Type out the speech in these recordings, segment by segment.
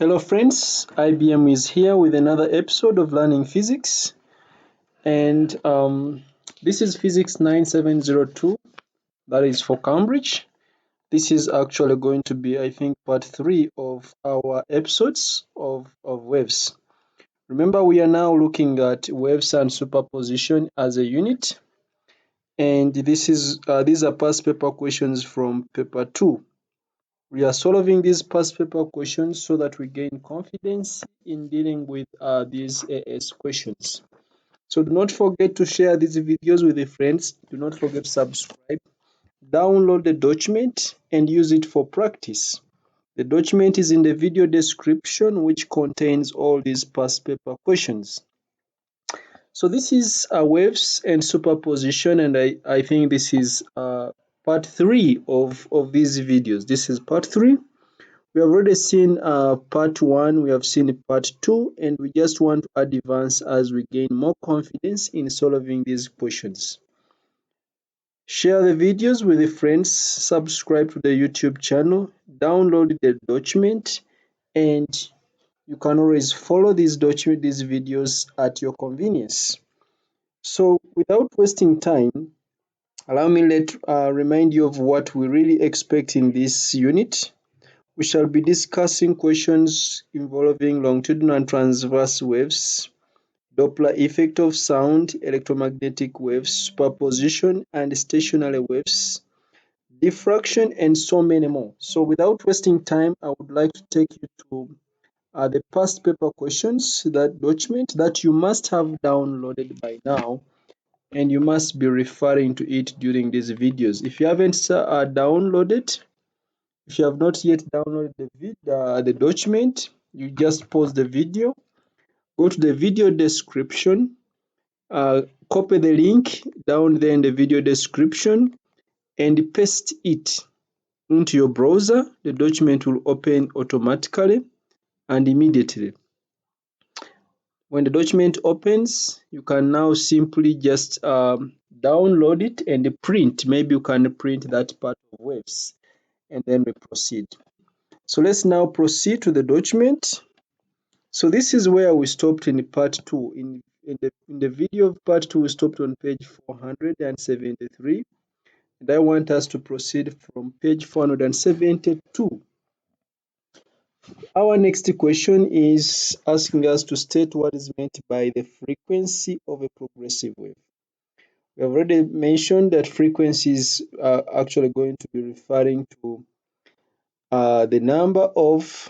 Hello friends, IBM is here with another episode of Learning Physics, and this is Physics 9702, that is for Cambridge. This is actually going to be, I think, part 3 of our episodes of waves. Remember, we are now looking at waves and superposition as a unit, and these are past paper questions from paper 2. We are solving these past paper questions so that we gain confidence in dealing with these AS questions. So do not forget to share these videos with your friends. Do not forget to subscribe. Download the document and use it for practice. The document is in the video description, which contains all these past paper questions. So this is waves and superposition, and I think this is part 3 of these videos. This is part 3. We have already seen part 1, we have seen part 2, and we just want to advance as we gain more confidence in solving these questions. Share the videos with your friends, subscribe to the YouTube channel, download the document, and you can always follow these videos at your convenience. So without wasting time, allow me to remind you of what we really expect in this unit. We shall be discussing questions involving longitudinal and transverse waves, Doppler effect of sound, electromagnetic waves, superposition and stationary waves, diffraction, and so many more. So without wasting time, I would like to take you to the past paper questions, that document that you must have downloaded by now, and you must be referring to it during these videos. If you haven't downloaded, if you have not yet downloaded the document, you just pause the video, go to the video description, copy the link down there in the video description, and paste it into your browser. The document will open automatically and immediately. When the document opens, you can now simply just download it and print. Maybe you can print that part of waves, and then we proceed. So let's now proceed to the document. So this is where we stopped in part 2. In the video of part 2, we stopped on page 473. And I want us to proceed from page 472. Our next question is asking us to state what is meant by the frequency of a progressive wave. We have already mentioned that frequencies are actually going to be referring to the number of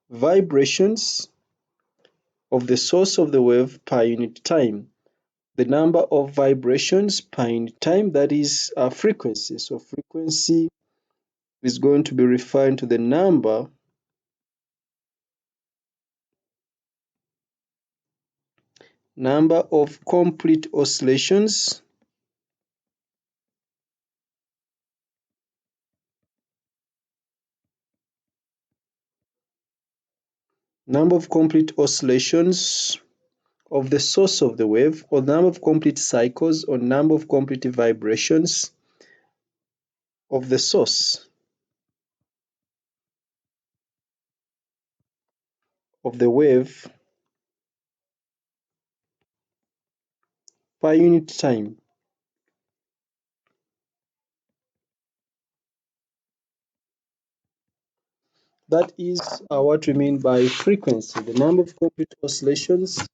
vibrations of the source of the wave per unit time. The number of vibrations per unit time, that is frequency. So frequency is going to be referring to the number of complete oscillations of the source of the wave, or number of complete cycles, or number of complete vibrations of the source of the wave per unit time. That is what we mean by frequency, the number of complete oscillations,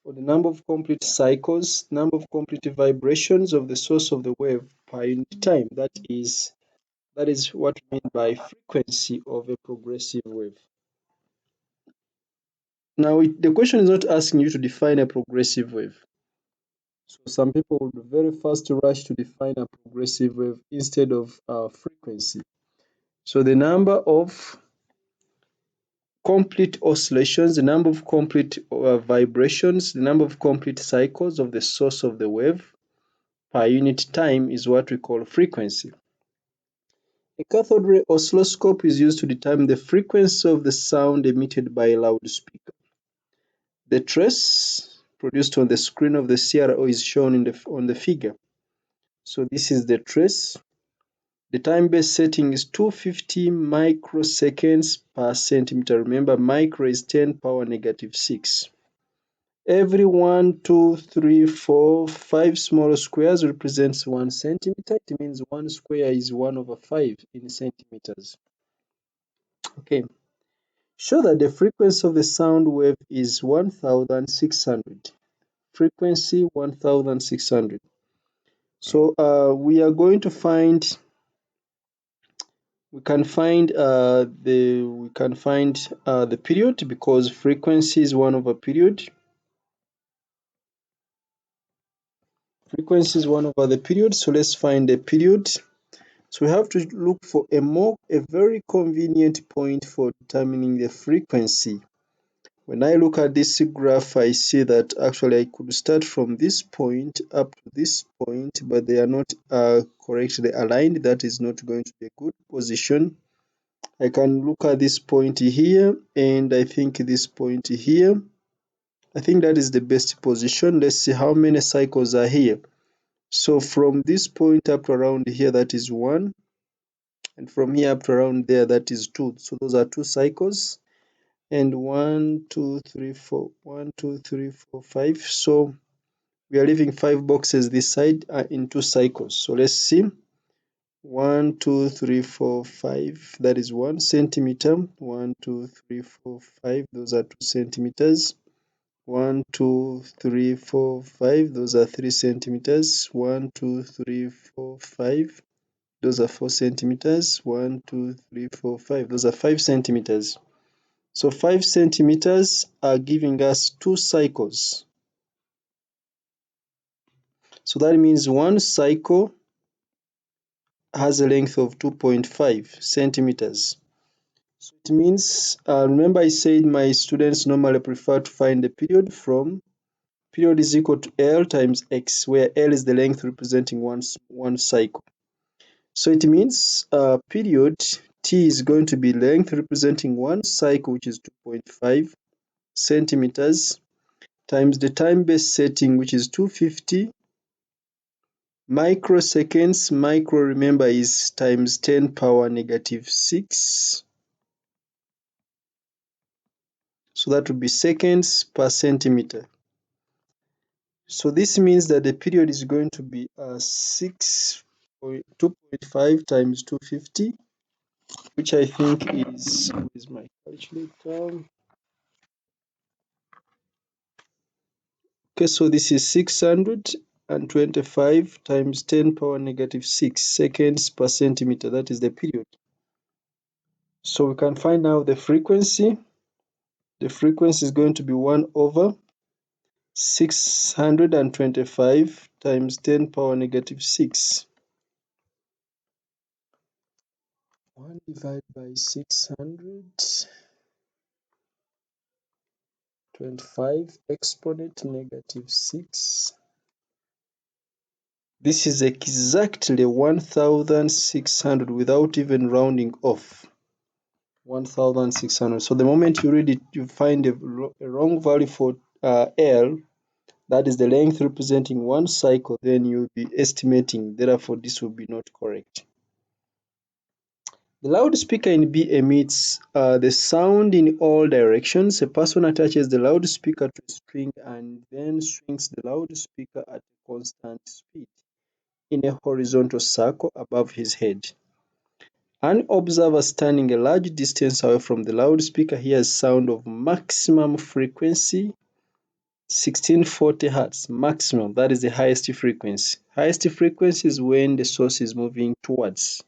or the number of complete cycles, number of complete vibrations of the source of the wave per unit time. That is what we mean by frequency of a progressive wave. Now, the question is not asking you to define a progressive wave. So some people would be very fast to rush to define a progressive wave instead of frequency. So the number of complete oscillations, the number of complete vibrations, the number of complete cycles of the source of the wave per unit time is what we call frequency. A cathode ray oscilloscope is used to determine the frequency of the sound emitted by a loudspeaker. The trace produced on the screen of the CRO is shown on the figure. So this is the trace. The time-based setting is 250 microseconds per centimeter. Remember, micro is 10 power negative 6. Every 1, 2, 3, 4, 5 small squares represents 1 centimeter. It means 1 square is 1 over 5 in centimeters. Okay. Show that the frequency of the sound wave is 1600. Frequency 1600. So we are going to find we can find the period, because frequency is 1 over period. Frequency is 1 over the period, so let's find the period. So we have to look for a very convenient point for determining the frequency. When I look at this graph, I see that actually I could start from this point up to this point, but they are not correctly aligned. That is not going to be a good position. I can look at this point here, and I think this point here. I think that is the best position. Let's see how many cycles are here. So from this point up to around here, that is 1. And from here up to around there, that is 2. So those are 2 cycles. And 1, 2, 3, 4. 1, 2, 3, 4, 5. So we are leaving 5 boxes this side in 2 cycles. So let's see. 1, 2, 3, 4, 5. That is 1 centimeter. 1, 2, 3, 4, 5. Those are 2 centimeters. 1, 2, 3, 4, 5. Those are 3 centimeters. 1, 2, 3, 4, 5. Those are 4 centimeters. 1, 2, 3, 4, 5. Those are 5 centimeters. So 5 centimeters are giving us 2 cycles. So that means 1 cycle has a length of 2.5 centimeters. So it means, remember I said my students normally prefer to find the period from period is equal to L times X, where L is the length representing one cycle. So it means period T is going to be length representing 1 cycle, which is 2.5 centimeters, times the time-based setting, which is 250 microseconds. Micro, remember, is times 10 power negative 6. So that would be seconds per centimeter. So this means that the period is going to be 2.5 times 250, which I think is my calculator. Okay, so this is 625 times 10 power negative 6 seconds per centimeter. That is the period. So we can find out the frequency. The frequency is going to be 1 over 625 times 10 power negative 6. 1 divided by 625 exponent negative 6. This is exactly 1600 without even rounding off. 1600. So the moment you read it, you find a wrong value for L, that is the length representing 1 cycle, then you'll be estimating. Therefore, this will be not correct. The loudspeaker in B emits the sound in all directions. A person attaches the loudspeaker to a string and then swings the loudspeaker at a constant speed in a horizontal circle above his head. An observer standing a large distance away from the loudspeaker hears sound of maximum frequency 1640 Hz. Maximum, that is the highest frequency. Highest frequency is when the source is moving towards.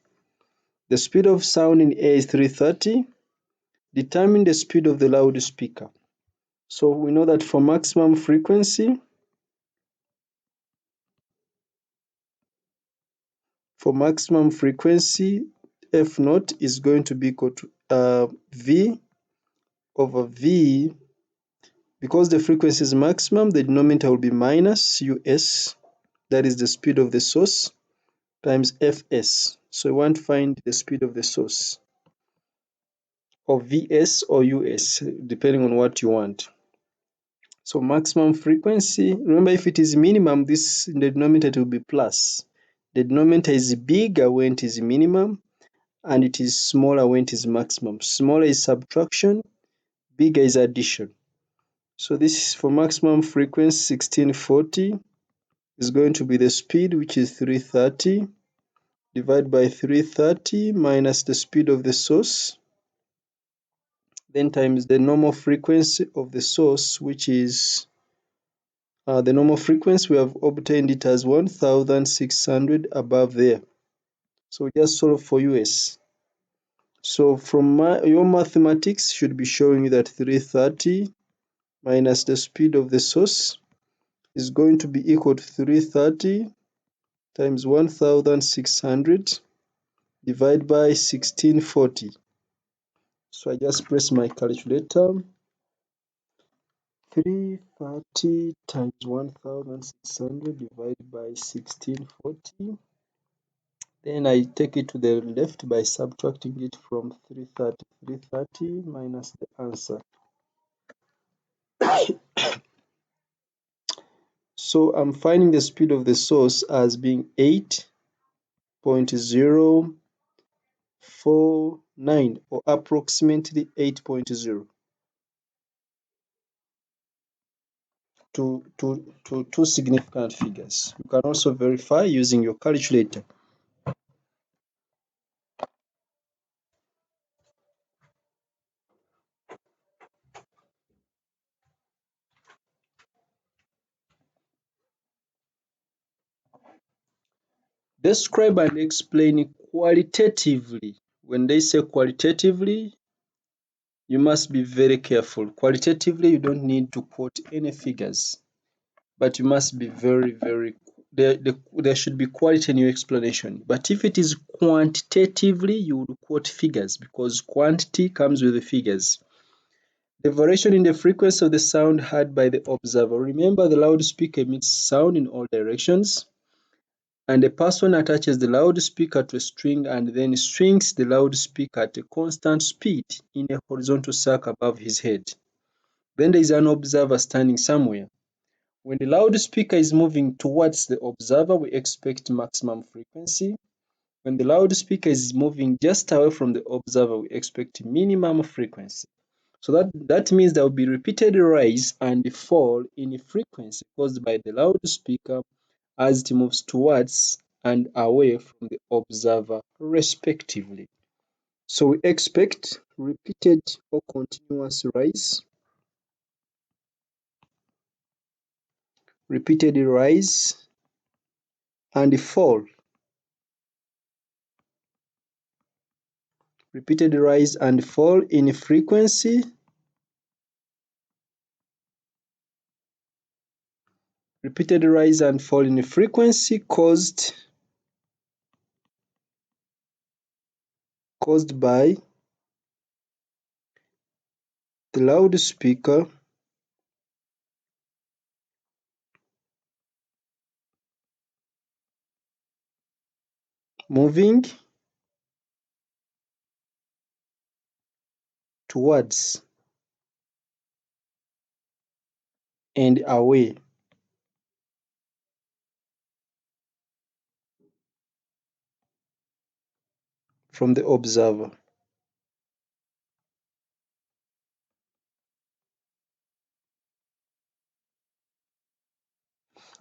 The speed of sound in A is 330. Determine the speed of the loudspeaker. So we know that for maximum frequency, F naught is going to be equal to V over V. Because the frequency is maximum, the denominator will be minus US, that is the speed of the source, times Fs. So we want to find the speed of the source, or Vs or US, depending on what you want. So maximum frequency, remember if it is minimum, this in the denominator will be plus. The denominator is bigger when it is minimum, and it is smaller when it is maximum. Smaller is subtraction, bigger is addition. So this is for maximum frequency 1640 is going to be the speed, which is 330, divided by 330 minus the speed of the source, then times the normal frequency of the source, which is the normal frequency. We have obtained it as 1600 above there. So just solve for US. So from your mathematics should be showing you that 330 minus the speed of the source is going to be equal to 330 times 1600 divided by 1640. So I just press my calculator. 330 times 1600 divided by 1640. Then I take it to the left by subtracting it from 330. 330 minus the answer. So I'm finding the speed of the source as being 8.049, or approximately 8.0. To two significant figures. You can also verify using your calculator. Describe and explain qualitatively. When they say qualitatively, you must be very careful. Qualitatively, you don't need to quote any figures, but you must be very, there should be quality in your explanation. But if it is quantitatively, you would quote figures, because quantity comes with the figures. The variation in the frequency of the sound heard by the observer. Remember, the loudspeaker emits sound in all directions, and a person attaches the loudspeaker to a string and then strings the loudspeaker at a constant speed in a horizontal circle above his head. Then there is an observer standing somewhere. When the loudspeaker is moving towards the observer, we expect maximum frequency. When the loudspeaker is moving just away from the observer, we expect minimum frequency. So that means there will be repeated rise and fall in frequency caused by the loudspeaker as it moves towards and away from the observer, respectively. So we expect repeated or continuous rise, repeated rise and fall, repeated rise and fall in frequency, repeated rise and fall in frequency caused by the loudspeaker moving towards and away from the observer.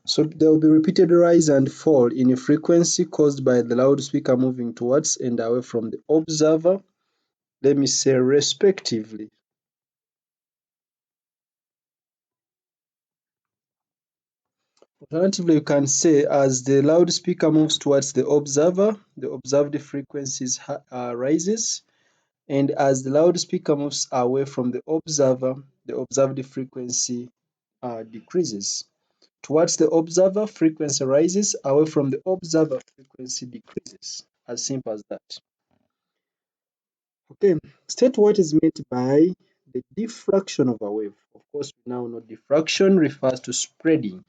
So there will be repeated rise and fall in frequency caused by the loudspeaker moving towards and away from the observer, let me say respectively. Alternatively, you can say as the loudspeaker moves towards the observed frequencies rises, and as the loudspeaker moves away from the observed frequency decreases. Towards the observer, frequency rises. Away from the observer, frequency decreases. As simple as that. Okay, state what is meant by the diffraction of a wave. Of course, we now know diffraction refers to spreading.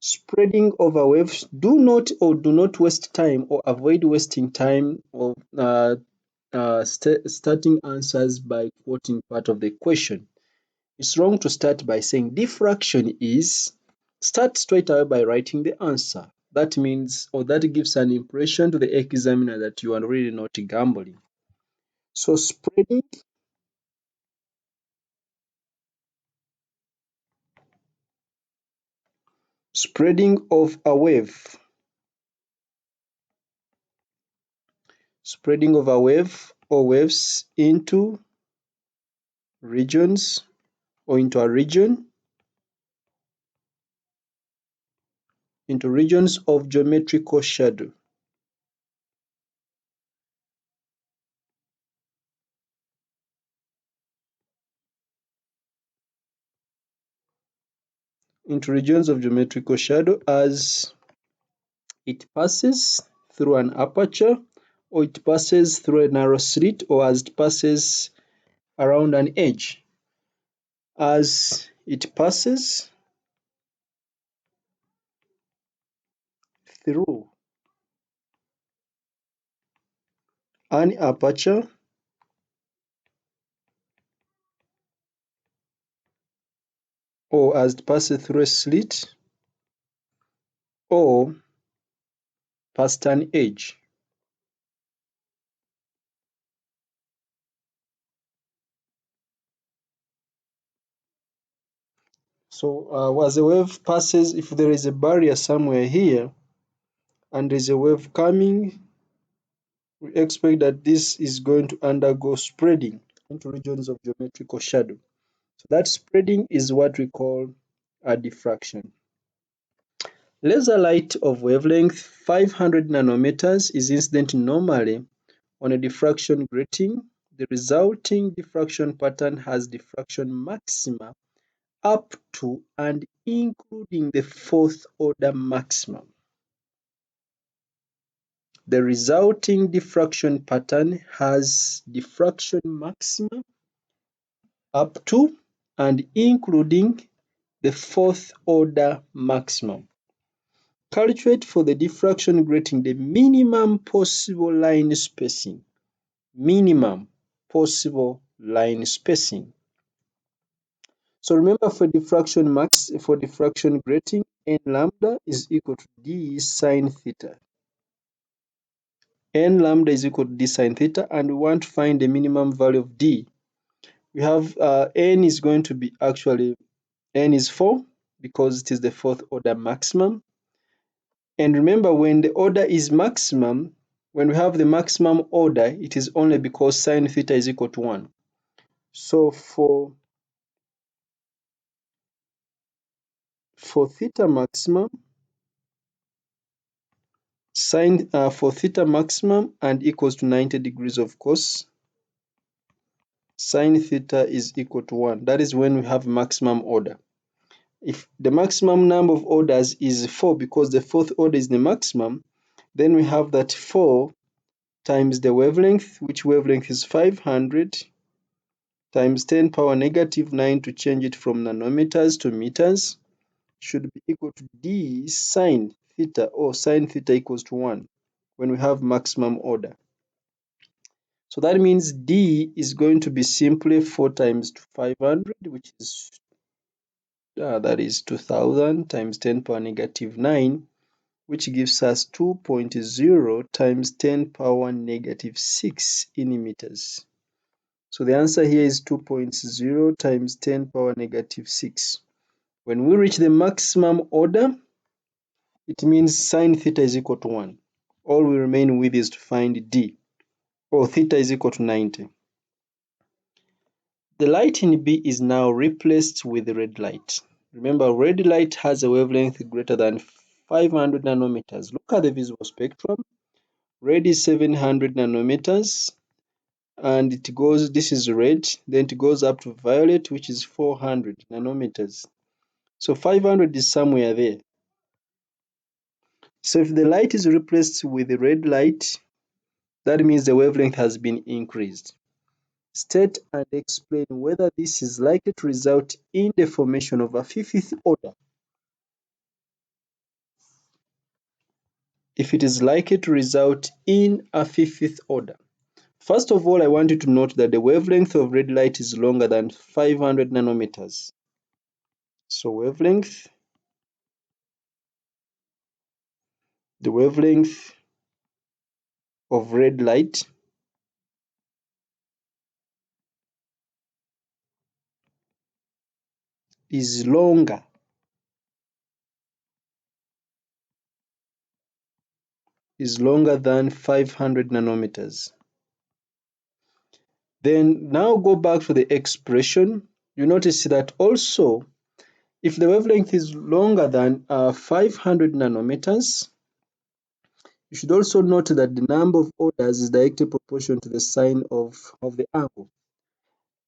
Spreading over waves. Do not waste time or avoid wasting time of starting answers by quoting part of the question. It's wrong to start by saying diffraction is. Start straight away by writing the answer. that means, or that gives an impression to the examiner that you are really not gambling. So spreading of a wave, spreading of a wave or waves into regions or into a region, into regions of geometrical shadow. Into regions of geometrical shadow as it passes through an aperture, or it passes through a narrow slit, or as it passes around an edge. As it passes through an aperture, or as it passes through a slit, or past an edge. So as a wave passes, if there is a barrier somewhere here and there's a wave coming, we expect that this is going to undergo spreading into regions of geometrical shadow. So that spreading is what we call a diffraction. Laser light of wavelength 500 nanometers is incident normally on a diffraction grating. The resulting diffraction pattern has diffraction maxima up to and including the fourth order maximum. The resulting diffraction pattern has diffraction maxima up to and including the fourth order maximum. Calculate for the diffraction grating the minimum possible line spacing. Minimum possible line spacing. So remember, for diffraction grating, n lambda is equal to d sine theta. N lambda is equal to d sine theta, and we want to find the minimum value of d. We have n is going to be actually, n is 4 because it is the fourth order maximum. And remember, when the order is maximum, when we have the maximum order, it is only because sine theta is equal to 1. So for theta maximum, for theta maximum and equals to 90 degrees, of course, sine theta is equal to 1. That is when we have maximum order. If the maximum number of orders is 4 because the fourth order is the maximum, then we have that 4 times the wavelength, which wavelength is 500, times 10 power negative 9 to change it from nanometers to meters, should be equal to d sine theta, or sine theta equals to 1 when we have maximum order. So that means d is going to be simply 4 times 500, which is that is 2000 times 10 power negative 9, which gives us 2.0 times 10 power negative 6 in meters. So the answer here is 2.0 times 10 power negative 6. When we reach the maximum order, it means sine theta is equal to 1. All we remain with is to find d, or theta is equal to 90. The light in B is now replaced with red light. Remember, red light has a wavelength greater than 500 nanometers. Look at the visible spectrum. Red is 700 nanometers, and it goes, this is red, then it goes up to violet, which is 400 nanometers. So 500 is somewhere there. So if the light is replaced with the red light, that means the wavelength has been increased. State and explain whether this is likely to result in the formation of a fifth order. If it is likely to result in a fifth order. First of all, I want you to note that the wavelength of red light is longer than 500 nanometers. So wavelength the wavelength of red light is longer than 500 nanometers. Then now go back to the expression. You notice that also if the wavelength is longer than 500 nanometers, you should also note that the number of orders is directly proportional to the sine of the angle.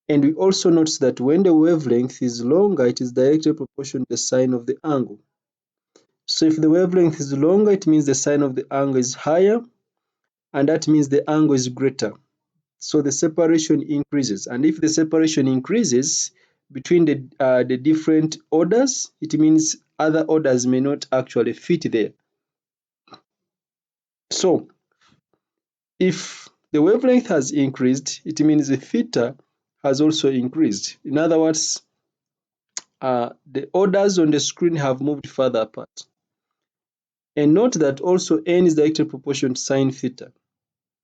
And we also notice that when the wavelength is longer, it is directly proportional to the sine of the angle. So if the wavelength is longer, it means the sine of the angle is higher, and that means the angle is greater. So the separation increases. And if the separation increases between the different orders, it means other orders may not actually fit there. So if the wavelength has increased, it means the theta has also increased. In other words, the orders on the screen have moved further apart. And note that also n is directly proportional to sine theta.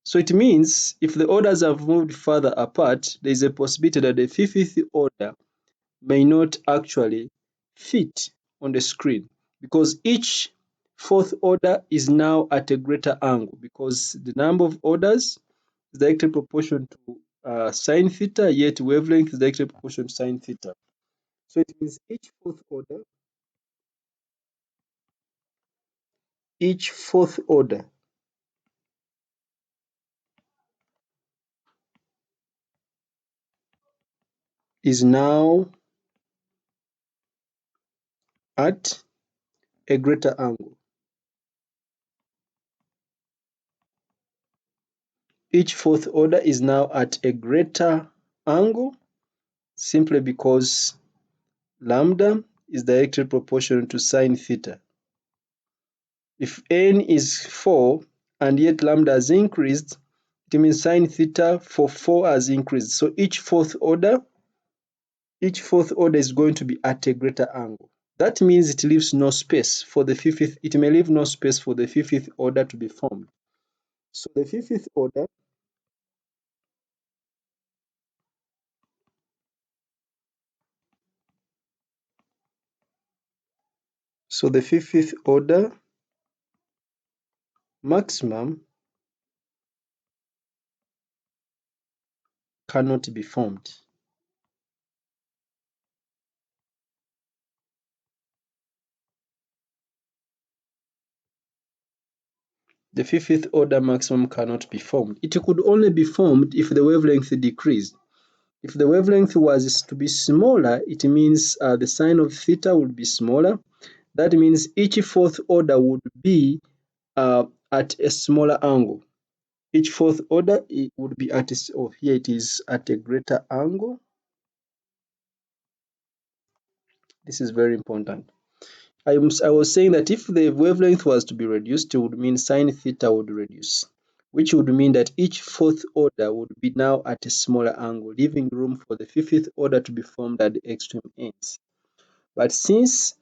So it means if the orders have moved further apart, there is a possibility that the fifth order may not actually fit on the screen because each fourth order is now at a greater angle because the number of orders is directly proportional to sine theta, yet wavelength is directly proportional to sine theta. So it means each fourth order is now at a greater angle. Each fourth order is now at a greater angle simply because lambda is directly proportional to sine theta. If n is 4 and yet lambda has increased, it means sine theta for 4 has increased. So each fourth order is going to be at a greater angle. That means it leaves no space for the fifth. It may leave no space for the fifth order to be formed. So the fifth order maximum cannot be formed. The fifth order maximum cannot be formed. It could only be formed if the wavelength decreased. If the wavelength was to be smaller, it means the sine of theta would be smaller. That means each fourth order would be at a smaller angle. Each fourth order it would be at here it is at a greater angle. This is very important. I was saying that if the wavelength was to be reduced, it would mean sine theta would reduce, which would mean that each fourth order would be now at a smaller angle, leaving room for the fifth order to be formed at the extreme ends. But since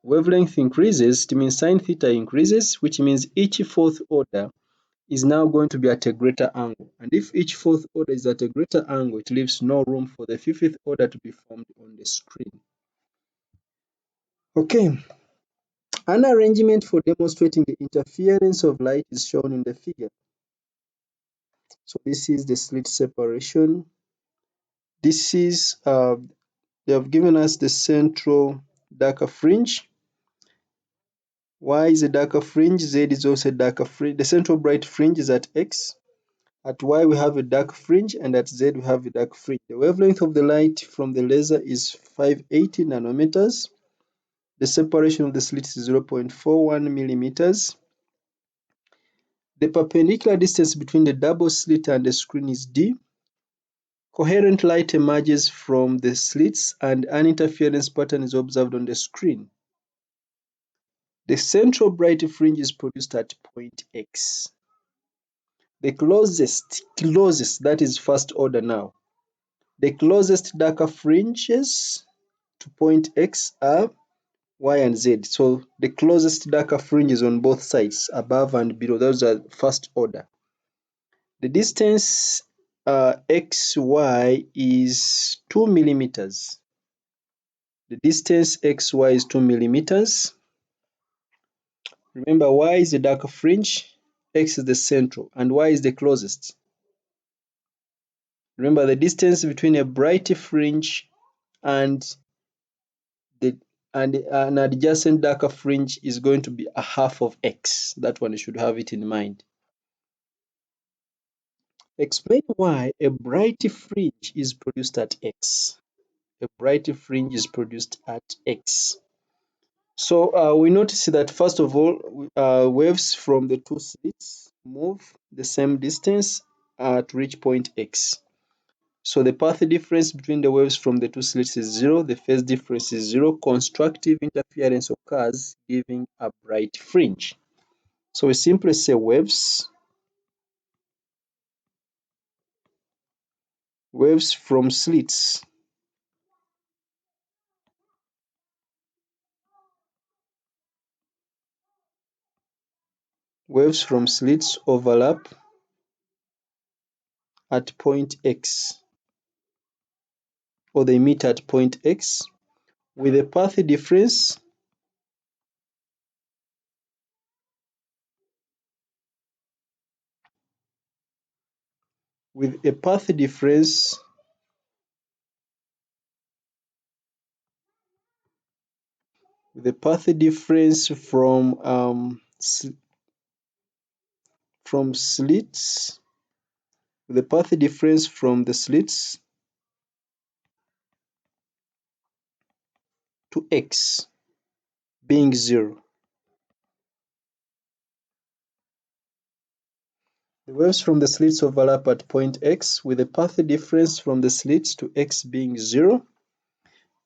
wavelength increases, it means sine theta increases, which means each fourth order is now going to be at a greater angle. And if each fourth order is at a greater angle, it leaves no room for the fifth order to be formed on the screen. Okay, an arrangement for demonstrating the interference of light is shown in the figure. So this is the slit separation. This is, they have given us the central darker fringe. Y is a darker fringe, Z is also a darker fringe. The central bright fringe is at X. At Y we have a dark fringe, and at Z we have a dark fringe. The wavelength of the light from the laser is 580 nanometers. The separation of the slit is 0.41 millimeters. The perpendicular distance between the double slit and the screen is D. Coherent light emerges from the slits and an interference pattern is observed on the screen. The central bright fringe is produced at point X. The closest, that is first order now. The closest darker fringes to point X are Y and Z. So the closest darker fringe is on both sides, above and below. Those are first order. The distance xy is 2 millimeters. The distance xy is 2 millimeters. Remember, y is the darker fringe, x is the central, and y is the closest. Remember, the distance between a bright fringe and an adjacent darker fringe is going to be a half of x. That one you should have it in mind. Explain why a bright fringe is produced at x. A bright fringe is produced at x. So we notice that first of all, waves from the two slits move the same distance to reach point x. So the path difference between the waves from the two slits is 0, the phase difference is 0, constructive interference occurs, giving a bright fringe. So we simply say waves from slits overlap at point x, or they meet at point x with a path difference from slits the path difference from the slits to x being 0. The waves from the slits overlap at point x with the path difference from the slits to x being 0.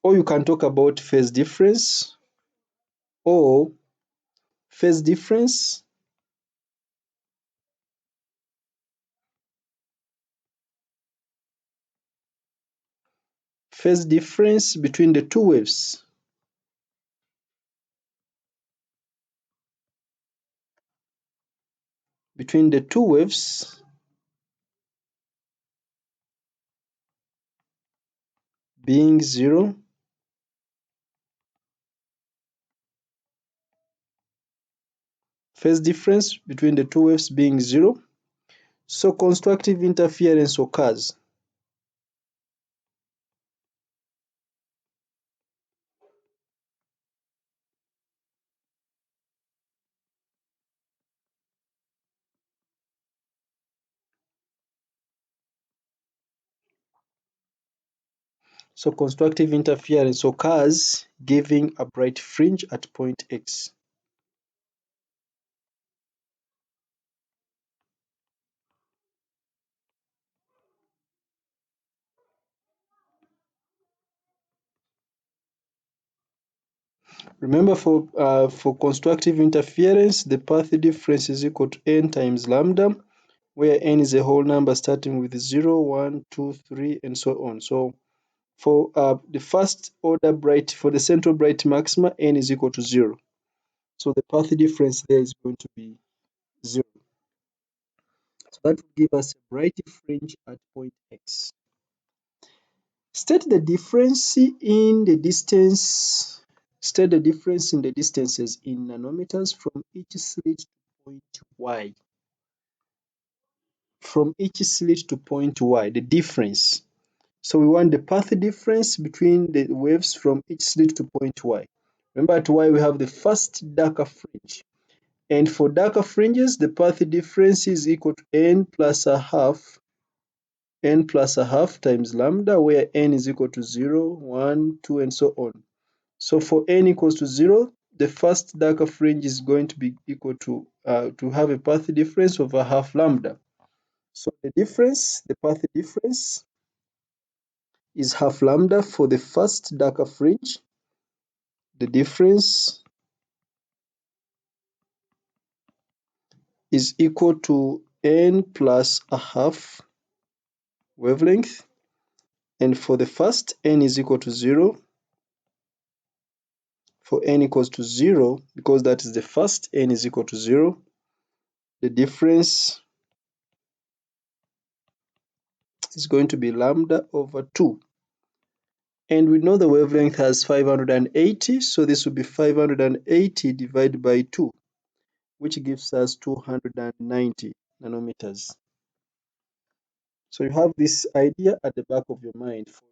Or you can talk about phase difference or phase difference between the two waves being 0. Phase difference between the two waves being 0. So constructive interference occurs. So constructive interference occurs, giving a bright fringe at point x. Remember, for constructive interference, the path difference is equal to n times lambda, where n is a whole number starting with 0, 1, 2, 3, and so on. So for the first order bright, for the central bright maxima, n is equal to 0. So the path difference there is going to be 0. So that will give us a bright fringe at point x. State the difference in the distances in nanometers from each slit to point y. The difference. So we want the path difference between the waves from each slit to point y. Remember, at y we have the first darker fringe. And for darker fringes, the path difference is equal to n plus a half times lambda, where n is equal to 0, 1, 2, and so on. So for n equals to 0, the first darker fringe is going to be equal to have a path difference of a half lambda. So the path difference is half lambda for the first darker fringe. The difference is equal to n plus a half wavelength. And for the first, n is equal to 0. for n equals to 0, because that is the first n is equal to 0, the difference is going to be lambda over 2. And we know the wavelength has 580, so this will be 580 divided by 2, which gives us 290 nanometers. So you have this idea at the back of your mind for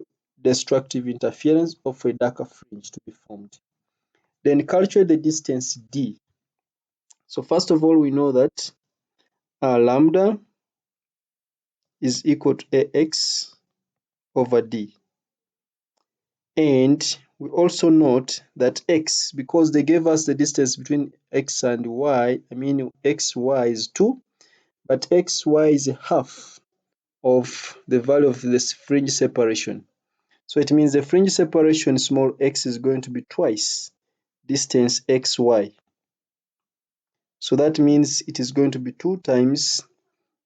destructive interference or for a darker fringe to be formed. Then calculate the distance d. So first of all, we know that lambda is equal to ax over d. And we also note that x, because they gave us the distance between x and y, I mean xy is 2, but xy is half of the value of this fringe separation. So it means the fringe separation small x is going to be twice distance xy. So that means it is going to be 2 times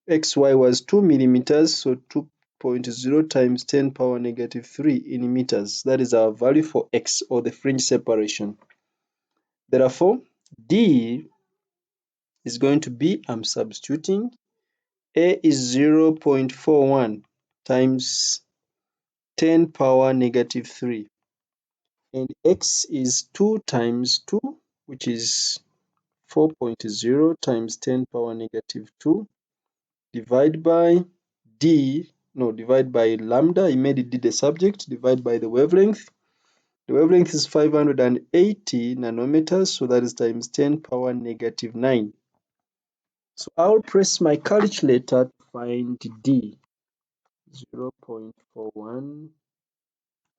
xy was 2 millimeters, so 2.0 times 10 power negative 3 in meters. That is our value for x, or the fringe separation. Therefore, d is going to be, I'm substituting, a is 0.41 times 10 power negative 3, and x is 2 times 2, which is 4.0 times 10 power negative 2, divide by divide by lambda. I made it d the subject, divide by the wavelength. The wavelength is 580 nanometers, so that is times 10 power negative 9. So I'll press my calculator to find d. 0.41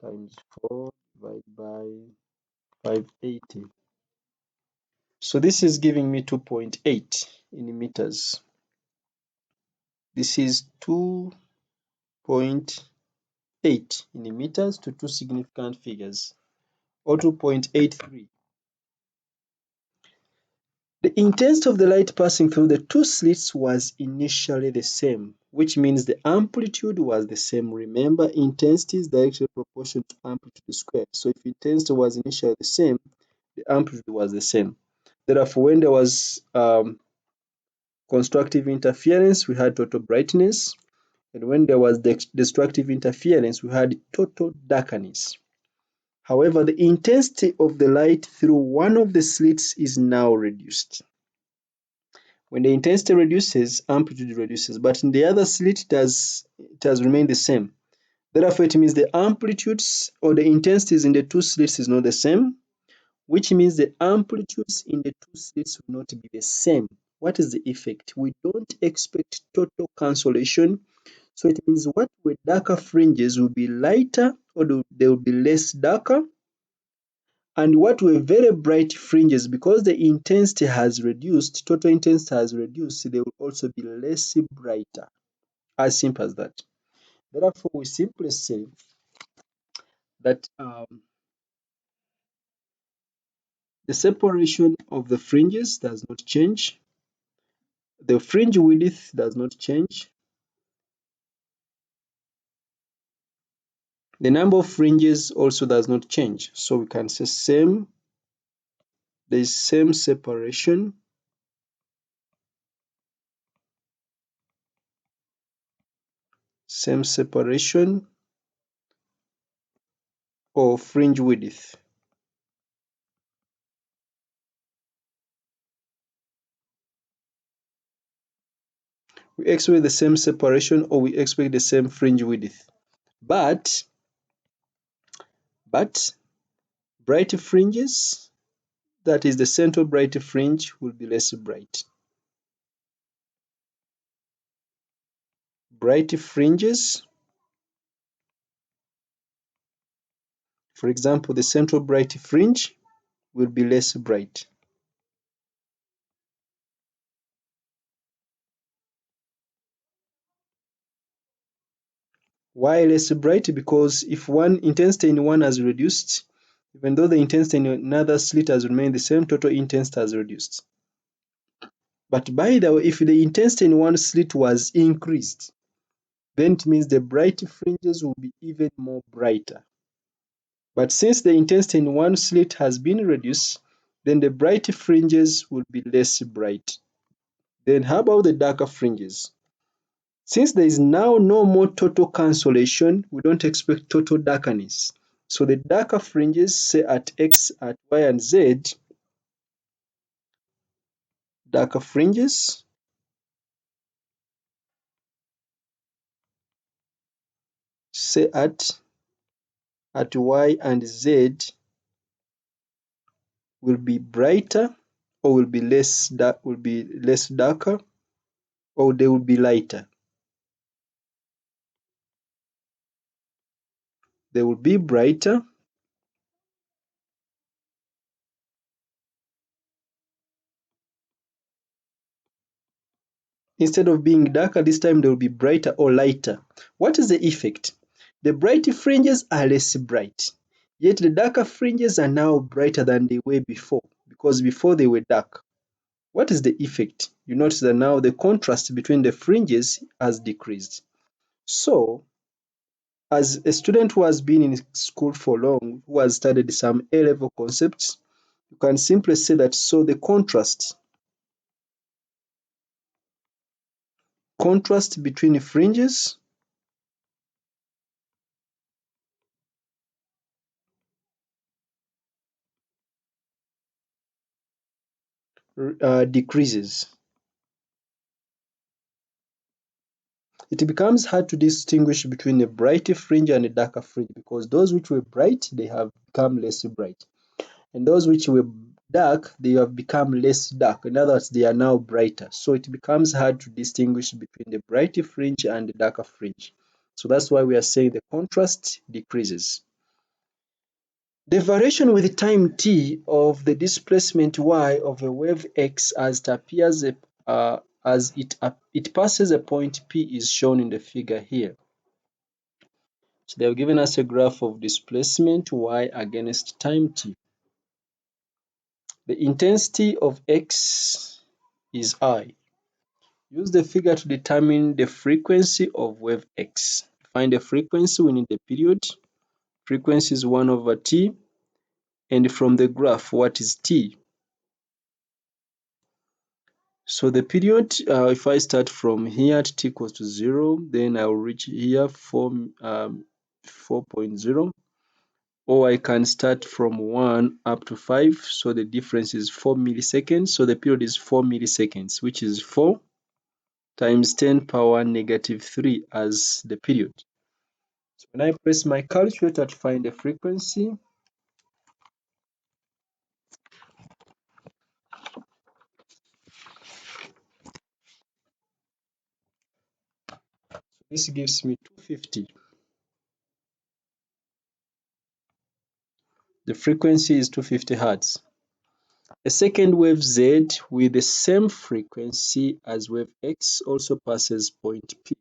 times 4 divided by 580. So this is giving me 2.8 in meters. This is 2.8 in meters to two significant figures, or 2.83. The intensity of the light passing through the two slits was initially the same, which means the amplitude was the same. Remember, intensity is directly proportional to amplitude squared. So if intensity was initially the same, the amplitude was the same. Therefore, when there was constructive interference, we had total brightness. And when there was destructive interference, we had total darkness. However, the intensity of the light through one of the slits is now reduced. When the intensity reduces, amplitude reduces, but in the other slit, it has remained the same. Therefore, it means the amplitudes or the intensities in the two slits is not the same, which means the amplitudes in the two slits will not be the same. What is the effect? We don't expect total cancellation. So it means what were darker fringes will be lighter, or they will be less darker. And what were very bright fringes, because the intensity has reduced, total intensity has reduced, they will also be less brighter. As simple as that. Therefore, we simply say that the separation of the fringes does not change. The fringe width does not change. The number of fringes also does not change. So we can say there is same separation. Same separation or fringe width. We expect the same separation, or we expect the same fringe width. But bright fringes, that is the central bright fringe, will be less bright. Bright fringes, for example, the central bright fringe will be less bright. Why less bright? Because if one intensity in one has reduced, even though the intensity in another slit has remained the same, total intensity has reduced. But by the way, if the intensity in one slit was increased, then it means the bright fringes will be even more brighter. But since the intensity in one slit has been reduced, then the bright fringes will be less bright. Then how about the darker fringes? Since there is now no more total cancellation, we don't expect total darkness. So the darker fringes, say at X, at Y, and Z, darker fringes, say at Y and Z will be brighter, or will be less darker, or they will be lighter. They will be brighter, instead of being darker, this time they will be brighter or lighter. What is the effect? The bright fringes are less bright, yet the darker fringes are now brighter than they were before, because before they were dark. What is the effect? You notice that now the contrast between the fringes has decreased. So, as a student who has been in school for long, who has studied some A-level concepts, you can simply say that so the contrast between fringes decreases. It becomes hard to distinguish between a bright fringe and a darker fringe, because those which were bright, they have become less bright. And those which were dark, they have become less dark. In other words, they are now brighter. So it becomes hard to distinguish between the bright fringe and the darker fringe. So that's why we are saying the contrast decreases. The variation with time t of the displacement y of a wave x as it appears it passes a point P is shown in the figure here. So they have given us a graph of displacement y against time t. The intensity of x is I. Use the figure to determine the frequency of wave x. To find the frequency, we need the period. Frequency is 1 over t. And from the graph, what is t? So the period, if I start from here at t equals to 0, then I will reach here 4.0. Or I can start from 1 up to 5, so the difference is 4 milliseconds. So the period is 4 milliseconds, which is 4 times 10 power negative 3 as the period. So when I press my calculator to find the frequency, this gives me 250. The frequency is 250 Hertz. A second wave Z with the same frequency as wave X also passes point P.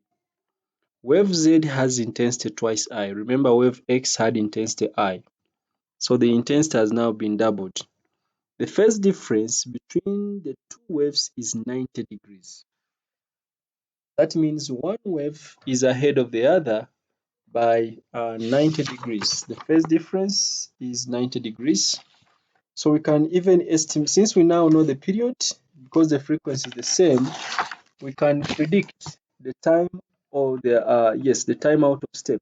Wave Z has intensity twice I. Remember, wave X had intensity I. So the intensity has now been doubled. The phase difference between the two waves is 90 degrees. That means one wave is ahead of the other by 90 degrees. The phase difference is 90 degrees. So we can even estimate, since we now know the period, because the frequency is the same, we can predict the time, or the time out of step.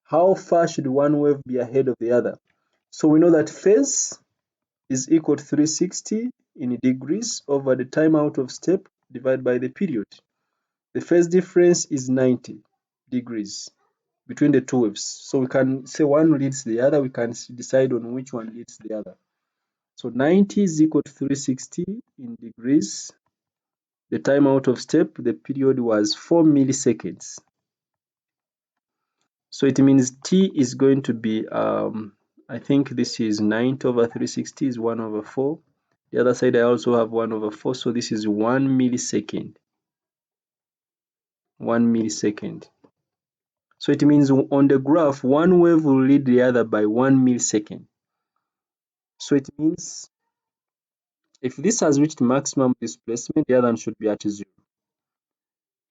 How far should one wave be ahead of the other? So we know that phase is equal to 360 in degrees over the time out of step divided by the period. The phase difference is 90 degrees between the two waves. So we can say one leads the other, we can decide on which one leads the other. So 90 is equal to 360 in degrees. The time out of step, the period was 4 milliseconds. So it means t is going to be, I think this is 90 over 360 is 1 over 4. The other side I also have 1 over 4, so this is 1 millisecond. 1 millisecond. So it means on the graph, one wave will lead the other by 1 millisecond. So it means if this has reached maximum displacement, the other one should be at 0.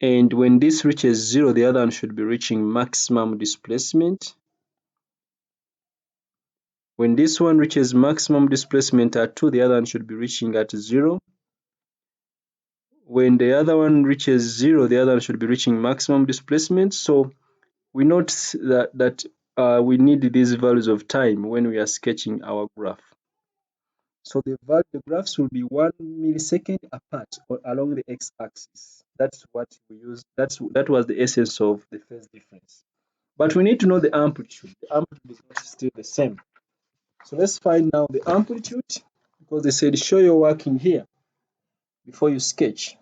And when this reaches 0, the other one should be reaching maximum displacement. When this one reaches maximum displacement at 2, the other one should be reaching at 0. When the other one reaches 0, the other one should be reaching maximum displacement. So we note that we need these values of time when we are sketching our graph. So the graphs will be 1 millisecond apart or along the x-axis. That's what we use. That was the essence of the phase difference. But we need to know the amplitude. The amplitude is not still the same. So let's find now the amplitude, because they said show your work in here before you sketch.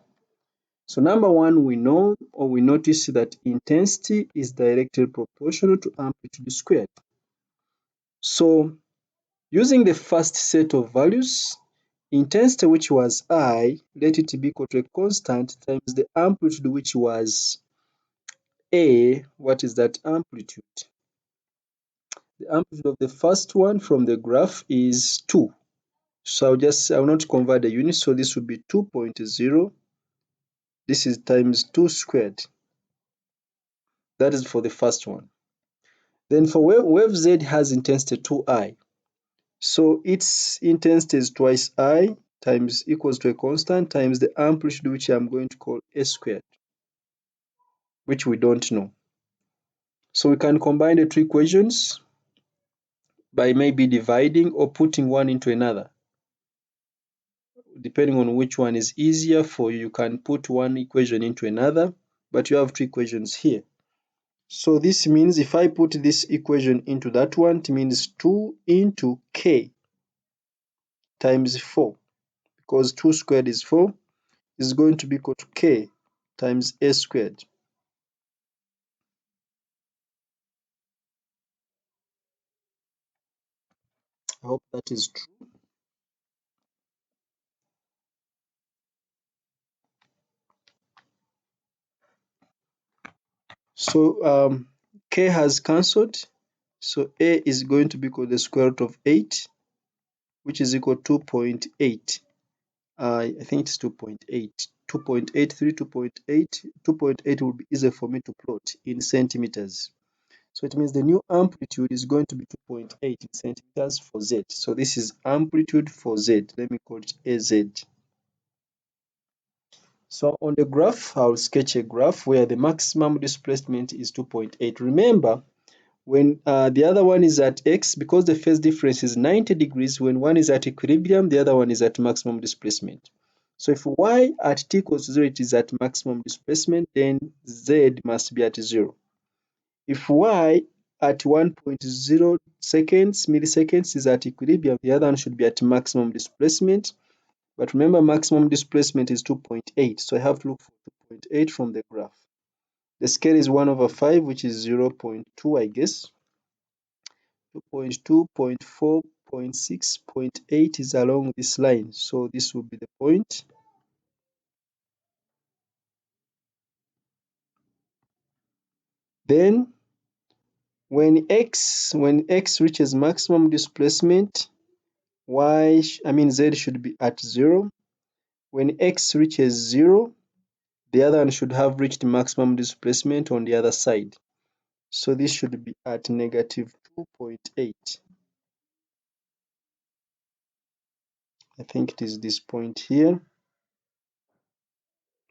So number one, we know, or we notice, that intensity is directly proportional to amplitude squared. So using the first set of values, intensity, which was I, let it be equal to a constant, times the amplitude, which was A. What is that amplitude? The amplitude of the first one from the graph I 2. So I will not convert the units, so this will be 2.0. This is times 2 squared. That is for the first one. Then for wave Z has intensity 2I. So its intensity is twice I times equals to a constant times the amplitude, which I'm going to call A squared, which we don't know. So we can combine the two equations by maybe dividing or putting one into another. Depending on which one is easier for you, you can put one equation into another, but you have two equations here. So this means if I put this equation into that one, it means 2 into k times 4, because 2 squared is 4, is going to be equal to k times a squared. I hope that is true. So k has cancelled, so a is going to be equal to the square root of 8, which is equal to 2.8. I think it's 2.8. 2.83, 2.8. 2.8 will be easier for me to plot in centimeters. So it means the new amplitude is going to be 2.8 in centimeters for Z. So this is amplitude for Z. Let me call it AZ. So on the graph, I'll sketch a graph where the maximum displacement is 2.8. Remember, when the other one is at X, because the phase difference is 90 degrees, when one is at equilibrium, the other one is at maximum displacement. So if Y at t equals 0, it is at maximum displacement, then Z must be at 0. If Y at 1.0 milliseconds is at equilibrium, the other one should be at maximum displacement. But remember, maximum displacement is 2.8, so I have to look for 2.8 from the graph. The scale is 1 over 5, which is 0.2, I guess. 2.2, 0.4, 0.6, 0.8 is along this line, so this will be the point. Then when x reaches maximum displacement, Z should be at 0. When x reaches 0, the other one should have reached maximum displacement on the other side. So this should be at negative 2.8. I think it is this point here.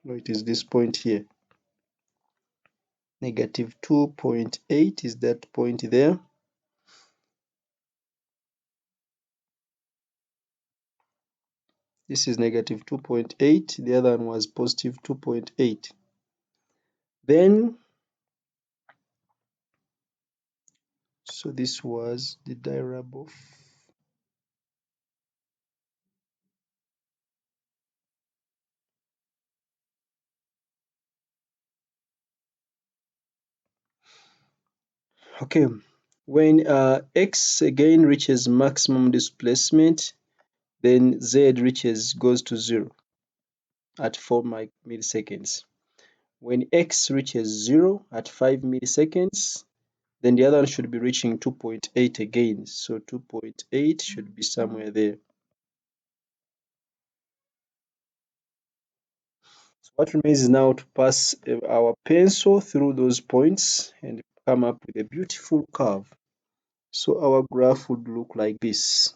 No, it is this point here. Negative 2.8 is that point there. This is negative 2.8. The other one was positive 2.8. Then, so this was the diagram of okay. When x again reaches maximum displacement, then z goes to 0 at 4 milliseconds. When x reaches 0 at 5 milliseconds, then the other one should be reaching 2.8 again. So 2.8 should be somewhere there. So what remains is now to pass our pencil through those points and come up with a beautiful curve. So our graph would look like this.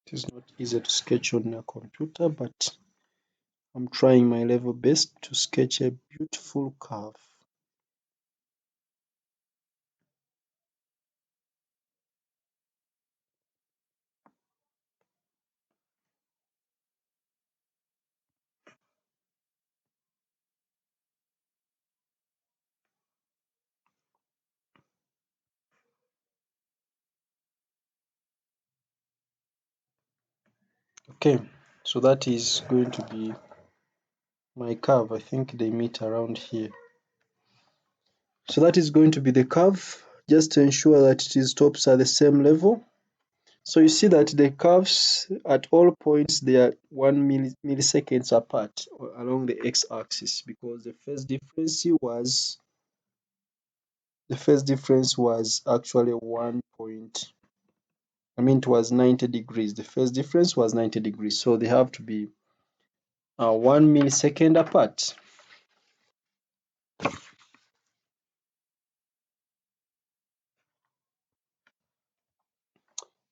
It is not easy to sketch on a computer, but I'm trying my level best to sketch a beautiful curve. Okay, so that is going to be my curve. I think they meet around here. So that is going to be the curve, just to ensure that its tops are the same level. So you see that the curves at all points, they are 1 milliseconds apart along the x-axis, because the first difference was actually it was 90 degrees. The first difference was 90 degrees, so they have to be 1 millisecond apart.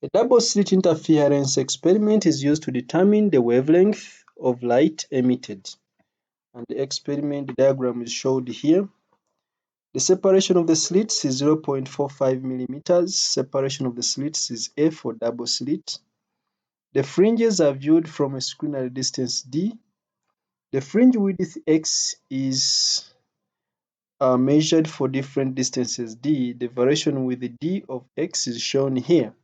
A double slit interference experiment is used to determine the wavelength of light emitted, and the experiment diagram is showed here. The separation of the slits is 0.45 millimeters. Separation of the slits is A for double slit. The fringes are viewed from a screen at a distance d. The fringe width x is measured for different distances d. The variation with the d of x is shown here.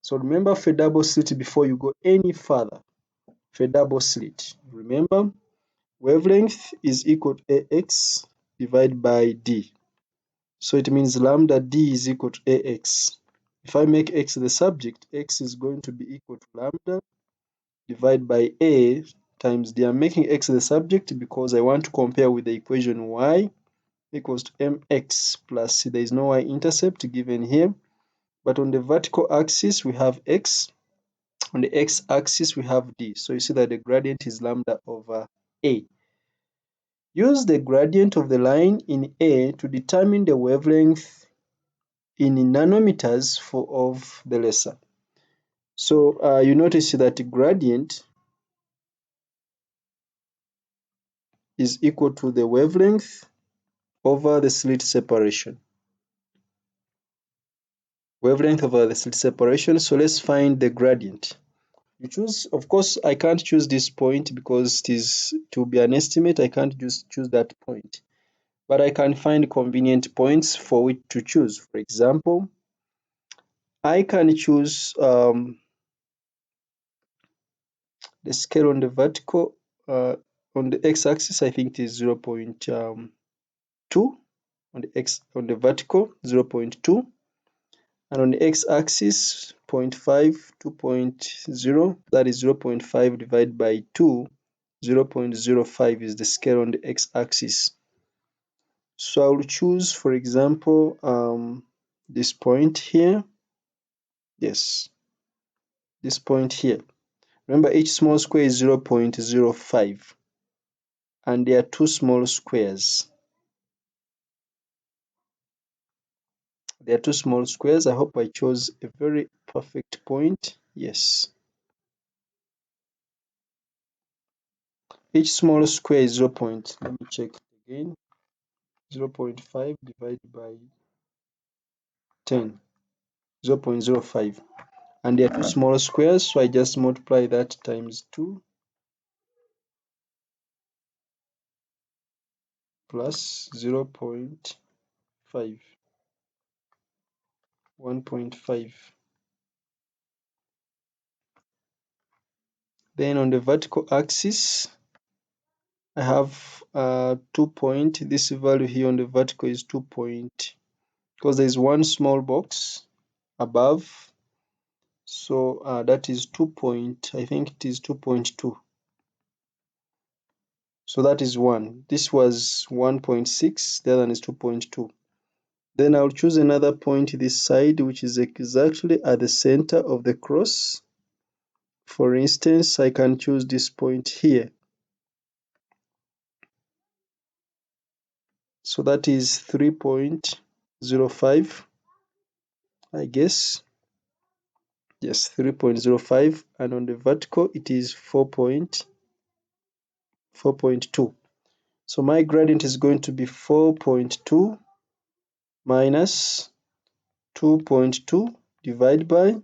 So remember, for double slit, before you go any further, for double slit, remember wavelength is equal to ax divided by d. So it means lambda d is equal to ax. If I make x the subject, x is going to be equal to lambda divided by a times d. I'm making x the subject because I want to compare with the equation y equals to mx plus c. There is no y-intercept given here, but on the vertical axis we have x, on the x-axis we have d. So you see that the gradient is lambda over a. Use the gradient of the line in A to determine the wavelength in nanometers of the laser. So you notice that the gradient is equal to the wavelength over the slit separation. Wavelength over the slit separation. So let's find the gradient. You choose, of course, I can't choose this point because to be an estimate. I can't just choose that point, but I can find convenient points for which to choose. For example, I can choose the scale on the vertical, on the x-axis. I think it is 0.2 on the vertical, 0.2, and on the x-axis 0.5, 2.0, that is 0.5 divided by 2, 0.05 is the scale on the x-axis. So I will choose, for example, this point here. Yes, this point here. Remember, each small square is 0.05, and there are two small squares. There are two small squares. I hope I chose a very perfect point. Yes. Each small square is 0. Let me check again. 0.5 divided by 10. 0.05. And there are two small squares, so I just multiply that times 2 plus 0.5. 1.5. Then on the vertical axis, I have 2 point. This value here on the vertical is 2.2. because there is one small box above. So that is 2 point, I think it is 2.2. So that is 1. This was 1.6, the other one is 2.2. Then I'll choose another point this side, which is exactly at the center of the cross. For instance, I can choose this point here. So that is 3.05, I guess. Yes, 3.05, and on the vertical it is 4.2. So my gradient is going to be 4.2 minus 2.2 divided by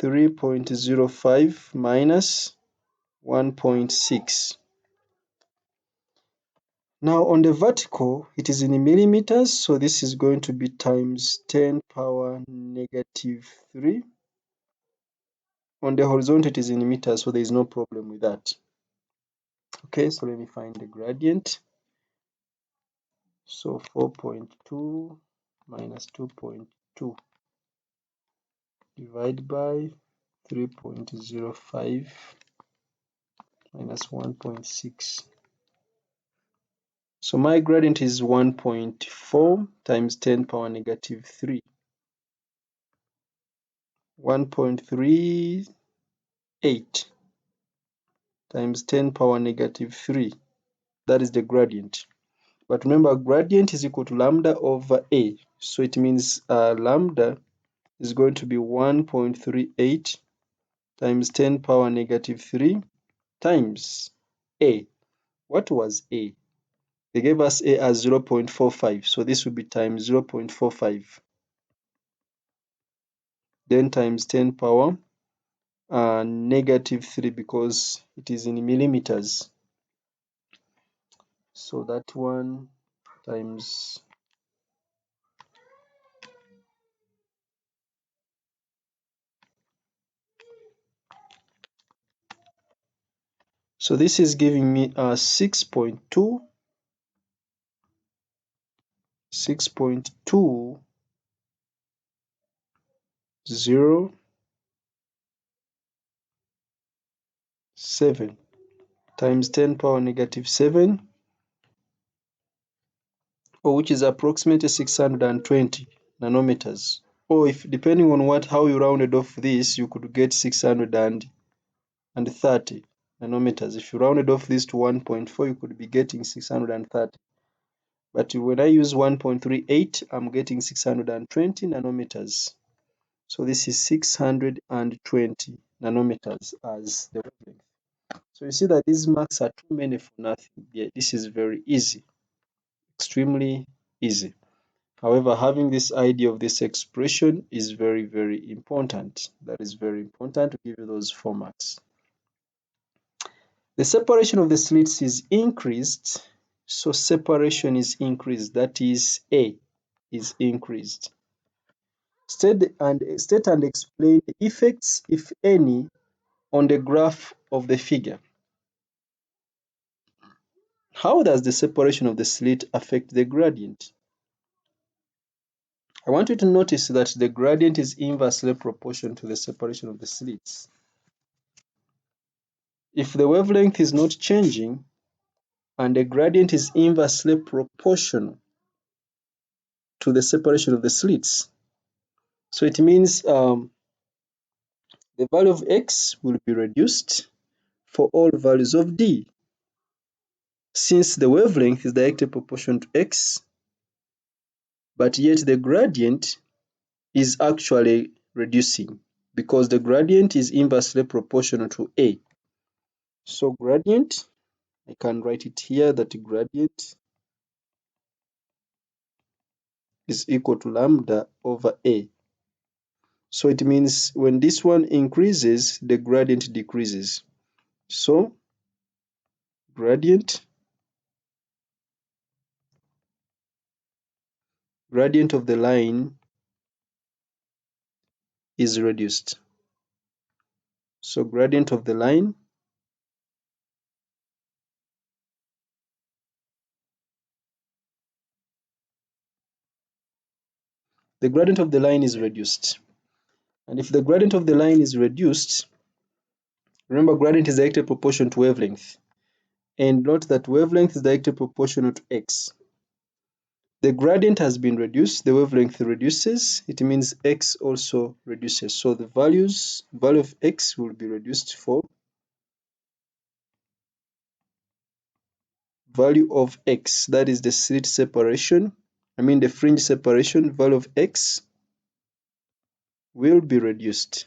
3.05 minus 1.6. Now on the vertical, it is in millimeters, so this is going to be times 10 power negative 3. On the horizontal, it is in meters, so there is no problem with that. Okay, so let me find the gradient. So 4.2 minus 2.2 divided by 3.05 minus 1.6. So my gradient is 1.4 times 10 power negative 3. 1.38 times 10 power negative 3. That is the gradient. But remember, gradient is equal to lambda over A. So it means lambda is going to be 1.38 times 10 power negative 3 times A. What was A? They gave us A as 0.45. So this will be times 0.45. Then times 10 power negative 3 because it is in millimeters. So that one times so this is giving me 6.2 6.207 times 10 power negative 7, or which is approximately 620 nanometers. Or if depending on how you rounded off this, you could get 630 nanometers. If you rounded off this to 1.4, you could be getting 630. But when I use 1.38, I'm getting 620 nanometers. So this is 620 nanometers as the wavelength. So you see that these marks are too many for nothing. Yeah, this is very easy, extremely easy. However, having this idea of this expression is very, very important. That is very important to give you those 4 marks. The separation of the slits is increased. So separation is increased. That is A is increased. State and explain the effects, if any, on the graph of the figure. How does the separation of the slit affect the gradient? I want you to notice that the gradient is inversely proportional to the separation of the slits. If the wavelength is not changing and the gradient is inversely proportional to the separation of the slits, so it means the value of x will be reduced for all values of d. Since the wavelength is directly proportional to x, but yet the gradient is actually reducing because the gradient is inversely proportional to A. So gradient, I can write it here that gradient is equal to lambda over A. So it means when this one increases, the gradient decreases. So gradient of the line is reduced. So gradient of the line the gradient of the line is reduced. And if the gradient of the line is reduced, remember gradient is directly proportional to wavelength. And note that wavelength is directly proportional to x. The gradient has been reduced, the wavelength reduces, it means x also reduces. So the value of x will be reduced for value of x, that is the slit separation, the fringe separation, value of x will be reduced.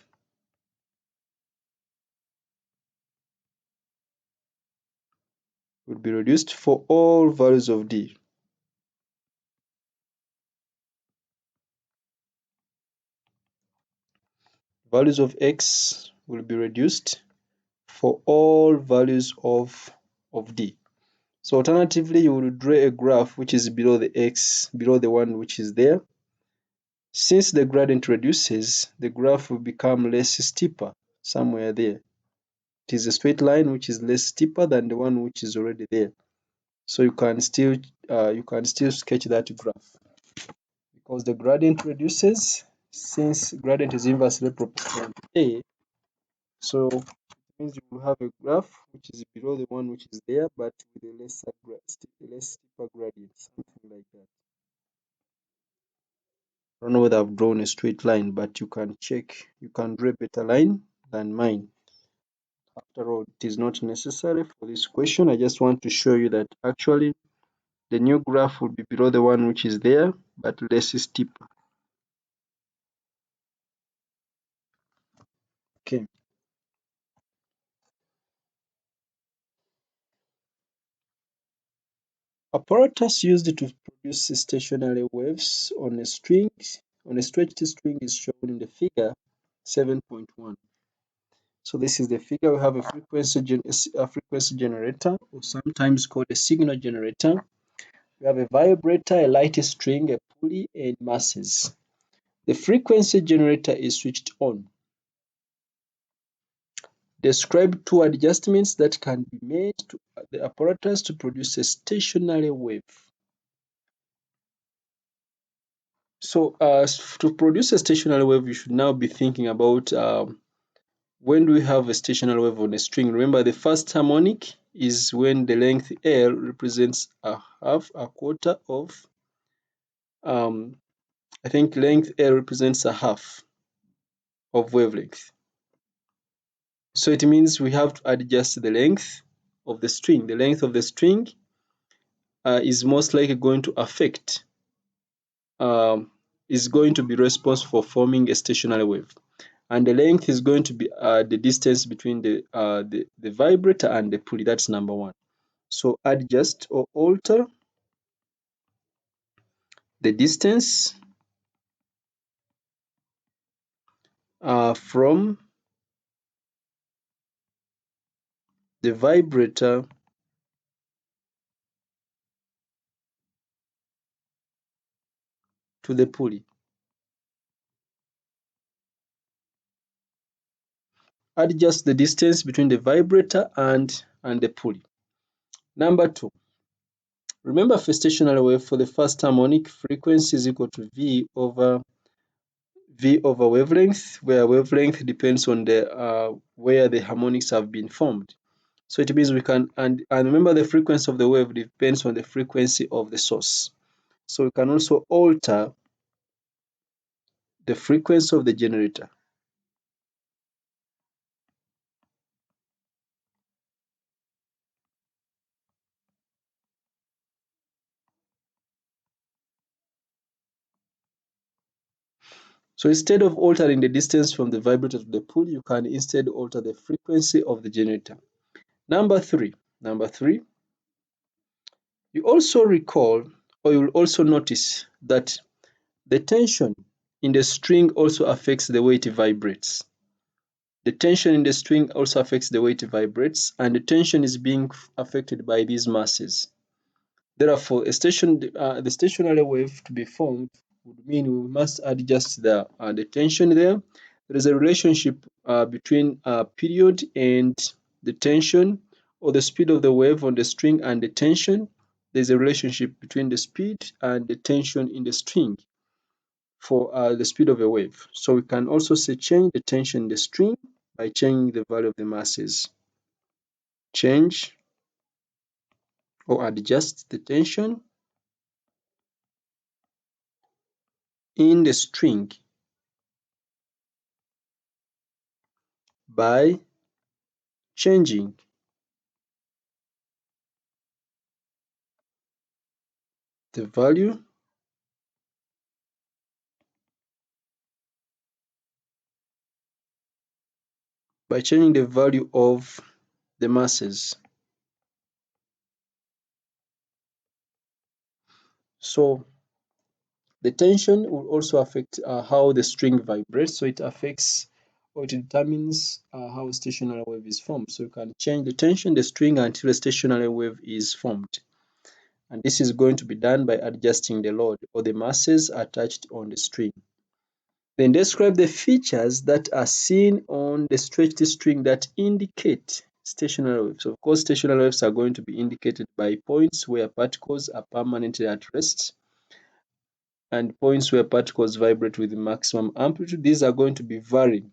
Will be reduced for all values of d. Values of x will be reduced for all values of d. So alternatively, you will draw a graph which is below the x, below the one which is there. Since the gradient reduces, the graph will become less steeper somewhere there. It is a straight line which is less steeper than the one which is already there. So you can still sketch that graph because the gradient reduces. Since gradient is inversely proportional to a, so it means you will have a graph which is below the one which is there, but with a less steeper gradient, something like that. I don't know whether I've drawn a straight line, but you can check. You can draw a better line than mine. After all, it is not necessary for this question. I just want to show you that actually the new graph will be below the one which is there, but less steep. Okay. Apparatus used to produce stationary waves on a stretched string is shown in the figure 7.1. So this is the figure. We have a frequency generator, or sometimes called a signal generator. We have a vibrator, a light string, a pulley, and masses. The frequency generator is switched on. Describe two adjustments that can be made to the apparatus to produce a stationary wave. So to produce a stationary wave, you should now be thinking about when do we have a stationary wave on a string. Remember, the first harmonic is when the length L represents a quarter of, I think length L represents a half of wavelength. So it means we have to adjust the length of the string. The length of the string is most likely going to affect, is going to be responsible for forming a stationary wave. And the length is going to be the distance between the vibrator and the pulley. That's number one. So adjust or alter the distance from the vibrator to the pulley. Adjust the distance between the vibrator and the pulley. Number two, remember for stationary wave, for the first harmonic, frequency is equal to V over wavelength, where wavelength depends on the where the harmonics have been formed. So it means we can, and remember the frequency of the wave depends on the frequency of the source. So we can also alter the frequency of the generator. So instead of altering the distance from the vibrator to the pulley, you can instead alter the frequency of the generator. Number three, you also recall, or you will also notice that the tension in the string also affects the way it vibrates. The tension in the string also affects the way it vibrates, and the tension is being affected by these masses. Therefore, the stationary wave to be formed would mean we must adjust the tension there. There is a relationship between period and the tension, or the speed of the wave on the string and the tension. There's a relationship between the speed and the tension in the string. for the speed of a wave. So we can also say change the tension in the string by changing the value of the masses. Change or adjust the tension in the string by changing the value of the masses. So the tension will also affect how the string vibrates. So it affects or it determines how a stationary wave is formed. So you can change the tension in the string until a stationary wave is formed. And this is going to be done by adjusting the load or the masses attached on the string. Then describe the features that are seen on the stretched string that indicate stationary waves. Of course, stationary waves are going to be indicated by points where particles are permanently at rest and points where particles vibrate with maximum amplitude. These are going to be varying.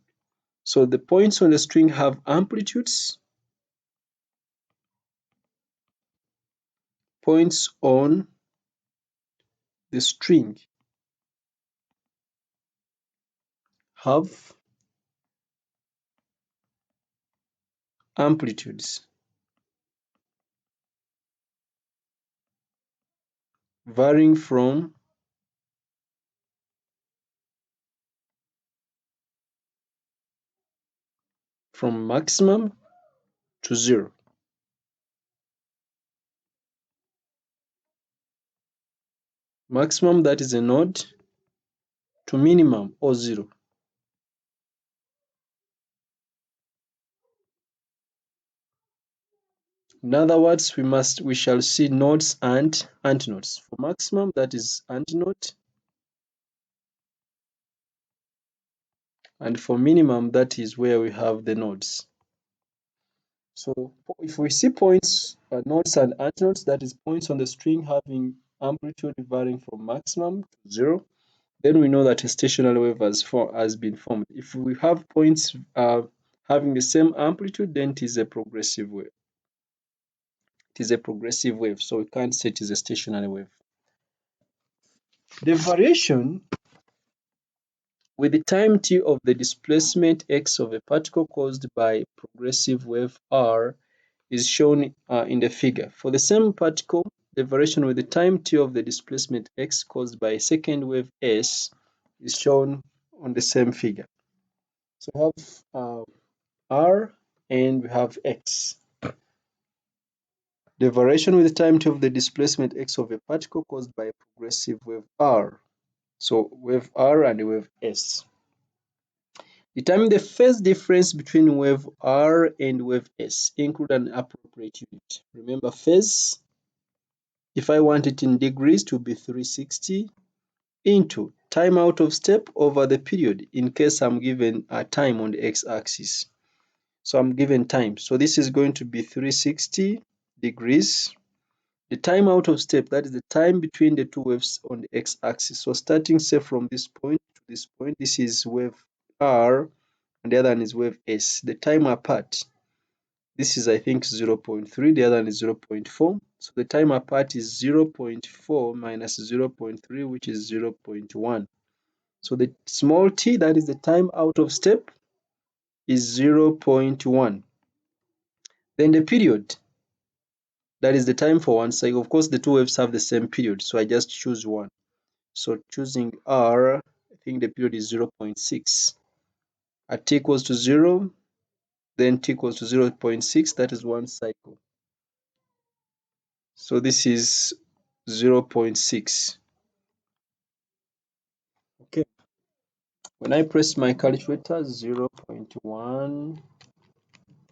So the points on the string have amplitudes. Points on the string have amplitudes varying from maximum to zero. Maximum, that is a node, to minimum or zero. In other words, we shall see nodes and antinodes. For maximum, that is antinode, and for minimum, that is where we have the nodes. So if we see points, nodes and antinodes, that is points on the string having amplitude varying from maximum to zero, then we know that a stationary wave has been formed. If we have points having the same amplitude, then it is a progressive wave. It is a progressive wave, so we can't say it is a stationary wave. The variation with the time t of the displacement x of a particle caused by progressive wave r is shown in the figure. For the same particle, the variation with the time t of the displacement x caused by a second wave s is shown on the same figure. So we have r and we have x. The variation with the time t of the displacement x of a particle caused by a progressive wave r. So wave r and wave s. Determine the phase difference between wave R and wave S. Include an appropriate unit. Remember phase, if I want it in degrees, to be 360 into time out of step over the period in case I'm given a time on the x-axis. So I'm given time. So this is going to be 360 degrees. The time out of step, that is the time between the two waves on the x-axis. So starting, say, from this point to this point, this is wave R, and the other one is wave S. The time apart, this is, I think, 0.3, the other one is 0.4. So the time apart is 0.4 minus 0.3, which is 0.1. So the small t, that is the time out of step, is 0.1. Then the period, that is the time for one cycle. Of course, the two waves have the same period, so I just choose one. So choosing R, I think the period is 0.6. At t equals to 0, then t equals to 0.6, that is one cycle. So this is 0.6. Okay. When I press my calculator, 0.1,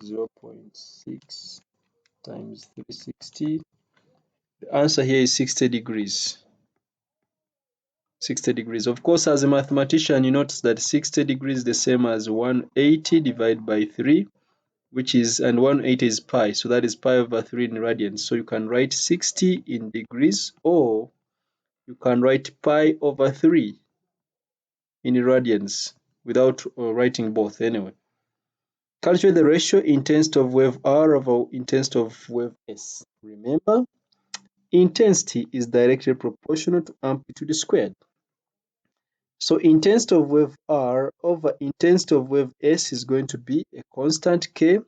0.6 times 360, the answer here is 60 degrees. 60 degrees. Of course, as a mathematician, you notice that 60 degrees is the same as 180 divided by 3, which is, and 180 is pi, so that is pi over 3 in radians. So you can write 60 in degrees, or you can write pi over 3 in radians without writing both anyway. Calculate the ratio intensity of wave R over intensity of wave S. Remember, intensity is directly proportional to amplitude squared. So intensity of wave R over intensity of wave S is going to be a constant K,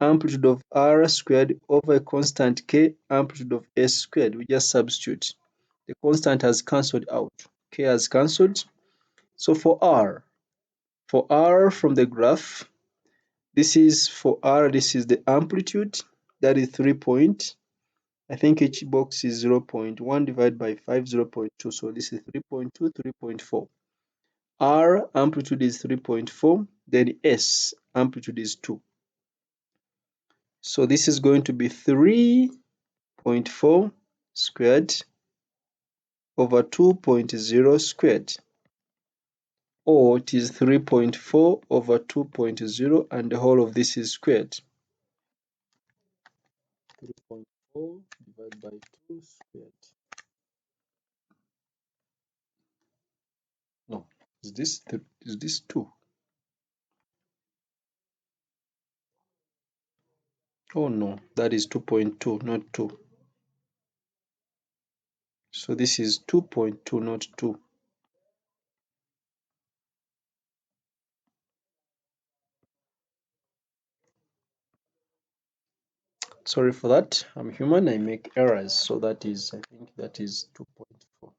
amplitude of R squared over a constant K, amplitude of S squared. We just substitute. The constant has cancelled out. K has cancelled. So for R from the graph, this is for R, this is the amplitude, that is 3 point. I think each box is 0.1 divided by 5, 0.2. So this is 3.2, 3.4. R amplitude is 3.4, then S amplitude is 2. So this is going to be 3.4 squared over 2.0 squared, or it is 3.4 over 2.0 and the whole of this is squared. 3.4 divided by 2 squared. No, is this 2? Oh no, that is 2.2, not 2. So this is 2.2, not 2. Sorry for that. I'm human, I make errors. So that is, I think that is 2.4.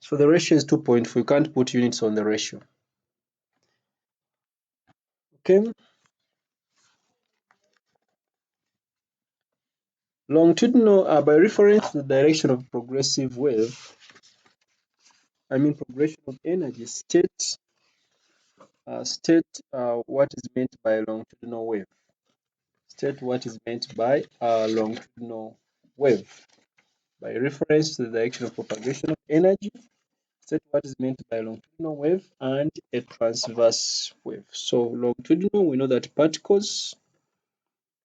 So the ratio is 2.4. You can't put units on the ratio. Okay. Longitudinal, by reference to the direction of progressive wave, progression of energy, state what is meant by longitudinal wave. State what is meant by a longitudinal wave. By reference to the direction of propagation of energy, state what is meant by a longitudinal wave and a transverse wave. So longitudinal, we know that particles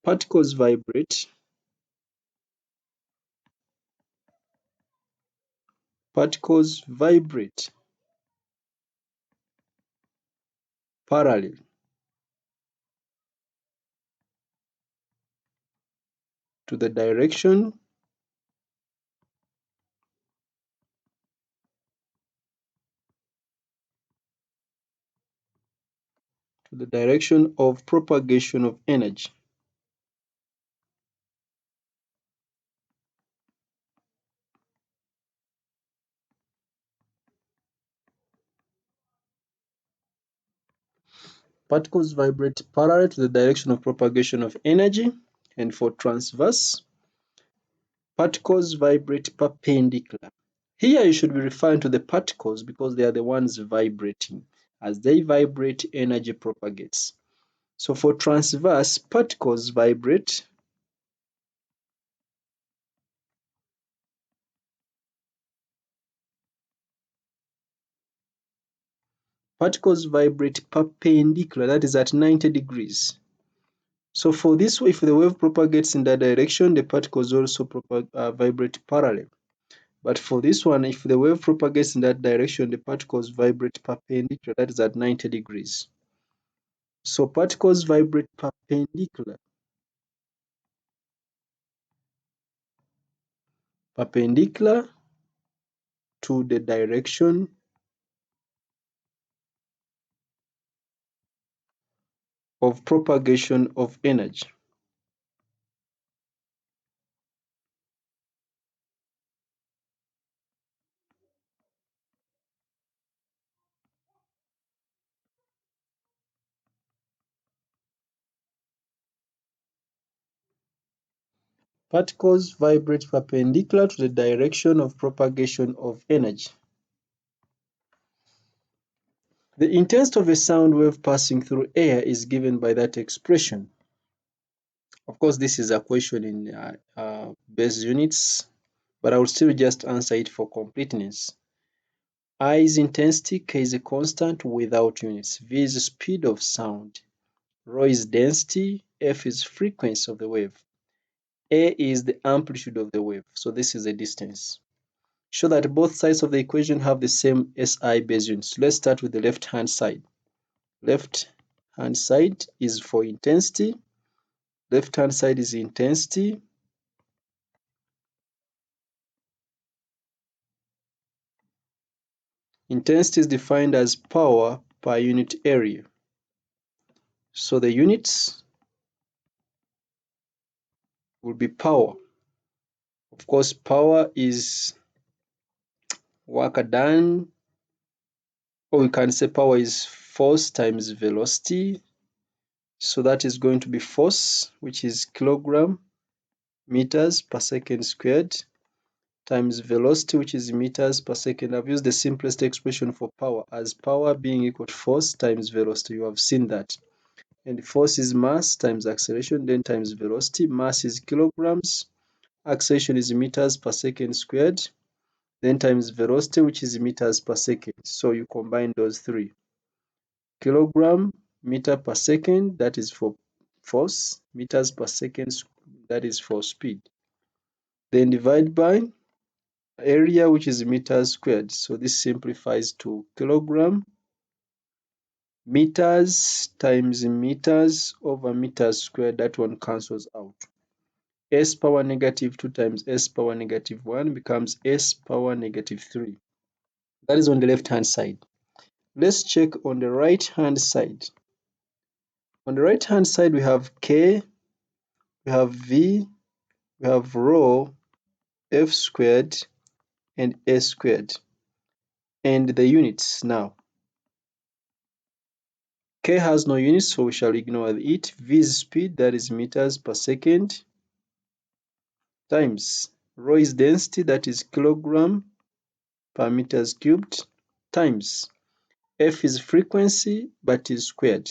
vibrate. Particles vibrate parallel to the direction of propagation of energy. Particles vibrate parallel to the direction of propagation of energy, and for transverse, particles vibrate perpendicular. Here you should be referring to the particles because they are the ones vibrating. As they vibrate, energy propagates. So for transverse, particles vibrate perpendicular, that is at 90 degrees. So for this, if the wave propagates in that direction, the particles also vibrate parallel. But for this one, if the wave propagates in that direction, the particles vibrate perpendicular, that is at 90 degrees. So particles vibrate perpendicular to the direction of propagation of energy. Particles vibrate perpendicular to the direction of propagation of energy. The intensity of a sound wave passing through air is given by that expression. Of course, this is a question in base units, but I will still just answer it for completeness. I is intensity, K is a constant without units, V is speed of sound, ρ is density, F is frequency of the wave, A is the amplitude of the wave. So this is the distance. Show that both sides of the equation have the same SI base units. Let's start with the left-hand side. Left-hand side is for intensity. Left-hand side is intensity. Intensity is defined as power per unit area. So the units will be power. Of course, power is work done, or we can say power is force times velocity. So that is going to be force, which is kilogram meters per second squared, times velocity, which is meters per second. I've used the simplest expression for power as power being equal to force times velocity. You have seen that. And force is mass times acceleration, then times velocity. Mass is kilograms, acceleration is meters per second squared, then times velocity, which is meters per second. So you combine those three. Kilogram, meter per second, that is for force, meters per second, that is for speed. Then divide by area, which is meters squared. So this simplifies to kilogram meters times meters over meters squared. That one cancels out. S power negative 2 times S power negative 1 becomes S power negative 3. That is on the left hand side. Let's check on the right hand side. On the right hand side, we have K, we have V, we have rho, F squared, and S squared. And the units now. K has no units, so we shall ignore it. V is speed, that is meters per second, times rho is density, that is kilogram per meters cubed, times F is frequency, but is squared.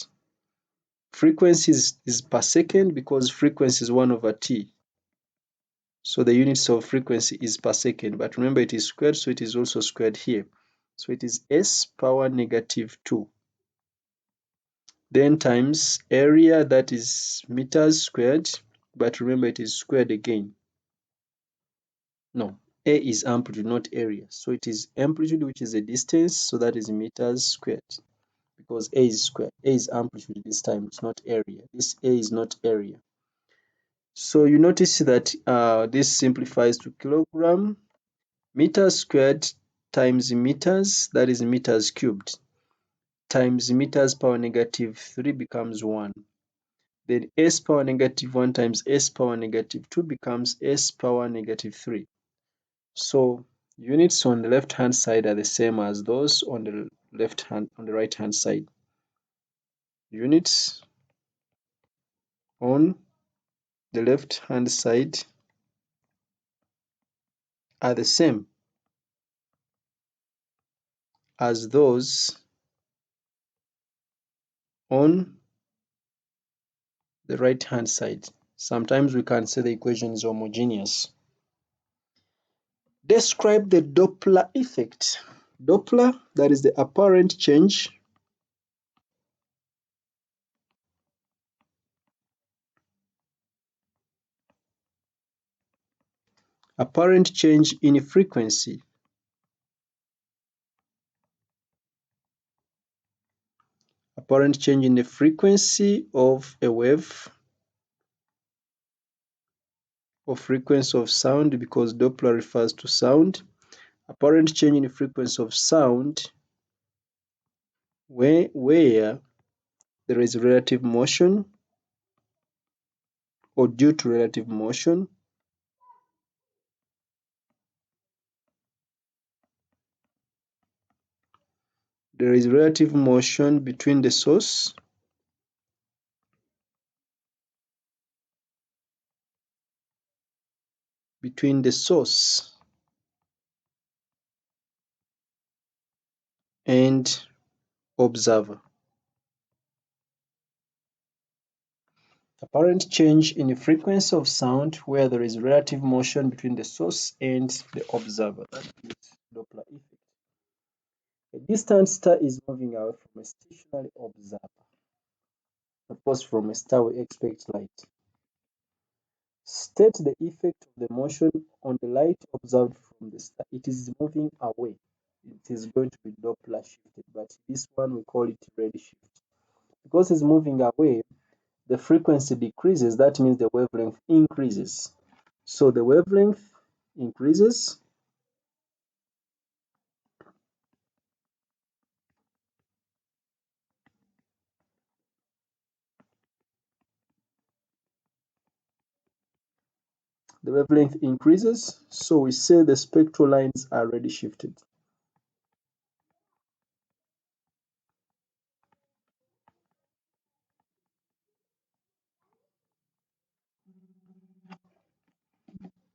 Frequency is per second because frequency is 1 over t. So the units of frequency is per second, but remember it is squared, so it is also squared here. So it is S power negative 2. Then times area, that is meters squared, but remember it is squared again. No, A is amplitude, not area. So it is amplitude, which is a distance, so that is meters squared. Because A is squared. A is amplitude this time, it's not area. This A is not area. So you notice that this simplifies to kilogram meters squared times meters, that is meters cubed, times meters power negative 3 becomes 1. Then S power negative 1 times S power negative 2 becomes S power negative 3. So units on the left hand side are the same as those on the right hand side. Units on the left hand side are the same as those on the right hand side. Sometimes we can say the equation is homogeneous. Describe the Doppler effect. Doppler, that is the apparent change in frequency. Apparent change in the frequency of a wave, or frequency of sound, because Doppler refers to sound. Apparent change in the frequency of sound where there is relative motion or due to relative motion. There is relative motion between the source and observer. Apparent change in the frequency of sound where there is relative motion between the source and the observer. That is Doppler effect. A distant star is moving away from a stationary observer. Of course, from a star we expect light. State the effect of the motion on the light observed from from the star. It is moving away. It is going to be Doppler shifted, but this one we call it redshift. Because it's moving away, the frequency decreases. That means the wavelength increases. So the wavelength increases. The wavelength increases, so we say the spectral lines are redshifted.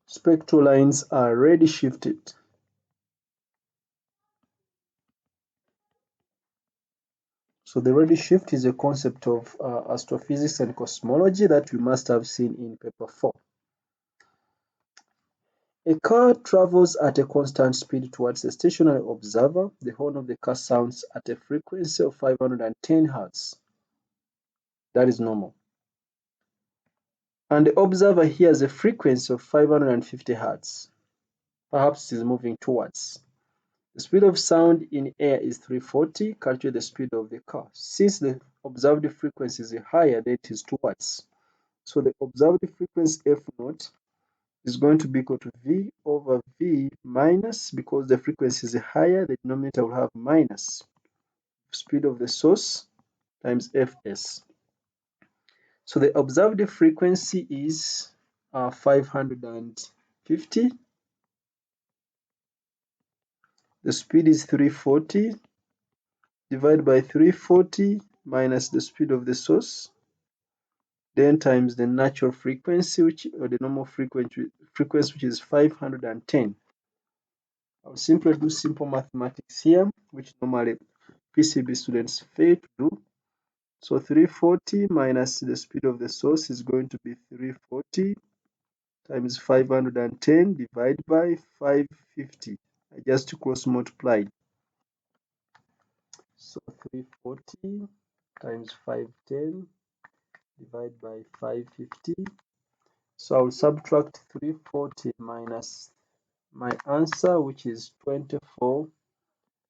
Spectral lines are redshifted. So the redshift is a concept of astrophysics and cosmology that we must have seen in paper 4. A car travels at a constant speed towards a stationary observer. The horn of the car sounds at a frequency of 510 Hz. That is normal. And the observer hears a frequency of 550 Hz. Perhaps it is moving towards. The speed of sound in air is 340. Calculate the speed of the car. Since the observed frequency is higher, then it is towards. So the observed frequency F naught is going to be equal to V over V minus, because the frequency is higher, the denominator will have minus speed of the source times Fs. So the observed frequency is 550. The speed is 340. Divide by 340 minus the speed of the source, then times the natural frequency, or the normal frequency, which is 510. I'll simply do simple mathematics here, which normally PCB students fail to do. So 340 minus the speed of the source is going to be 340 times 510 divided by 550. I just cross multiplied. So 340 times 510 divided by 550. So I'll subtract 340 minus my answer, which is 24.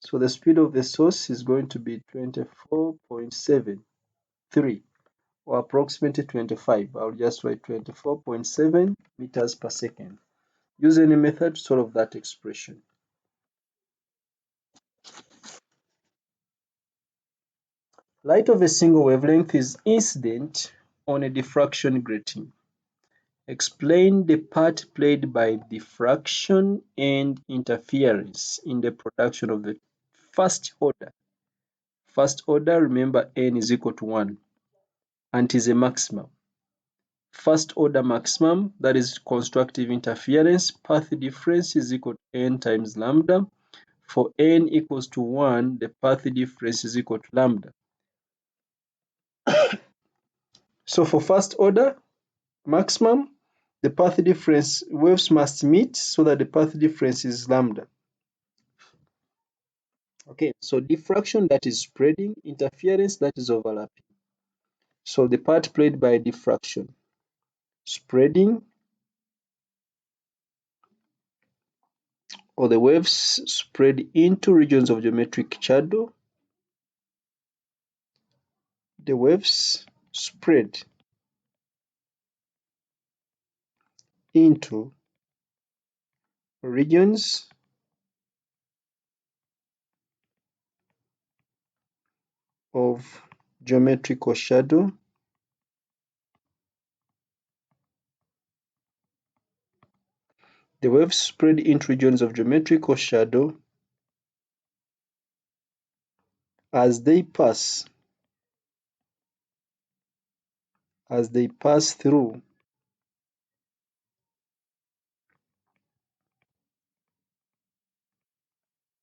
So the speed of the source is going to be 24.73, or approximately 25. I'll just write 24.7 meters per second. Use any method to solve that expression. Light of a single wavelength is incident on a diffraction grating. Explain the part played by diffraction and interference in the production of the first order. First order, remember n is equal to 1, and it is a maximum. First order maximum, that is constructive interference, path difference is equal to n times lambda. For n equals to 1, the path difference is equal to lambda. So for first order maximum, the path difference waves must meet so that the path difference is lambda. Okay, so diffraction, that is spreading, interference, that is overlapping. So the part played by diffraction, spreading, or the waves spread into regions of geometric shadow. The waves spread into regions of geometrical shadow. The waves spread into regions of geometrical shadow as they pass through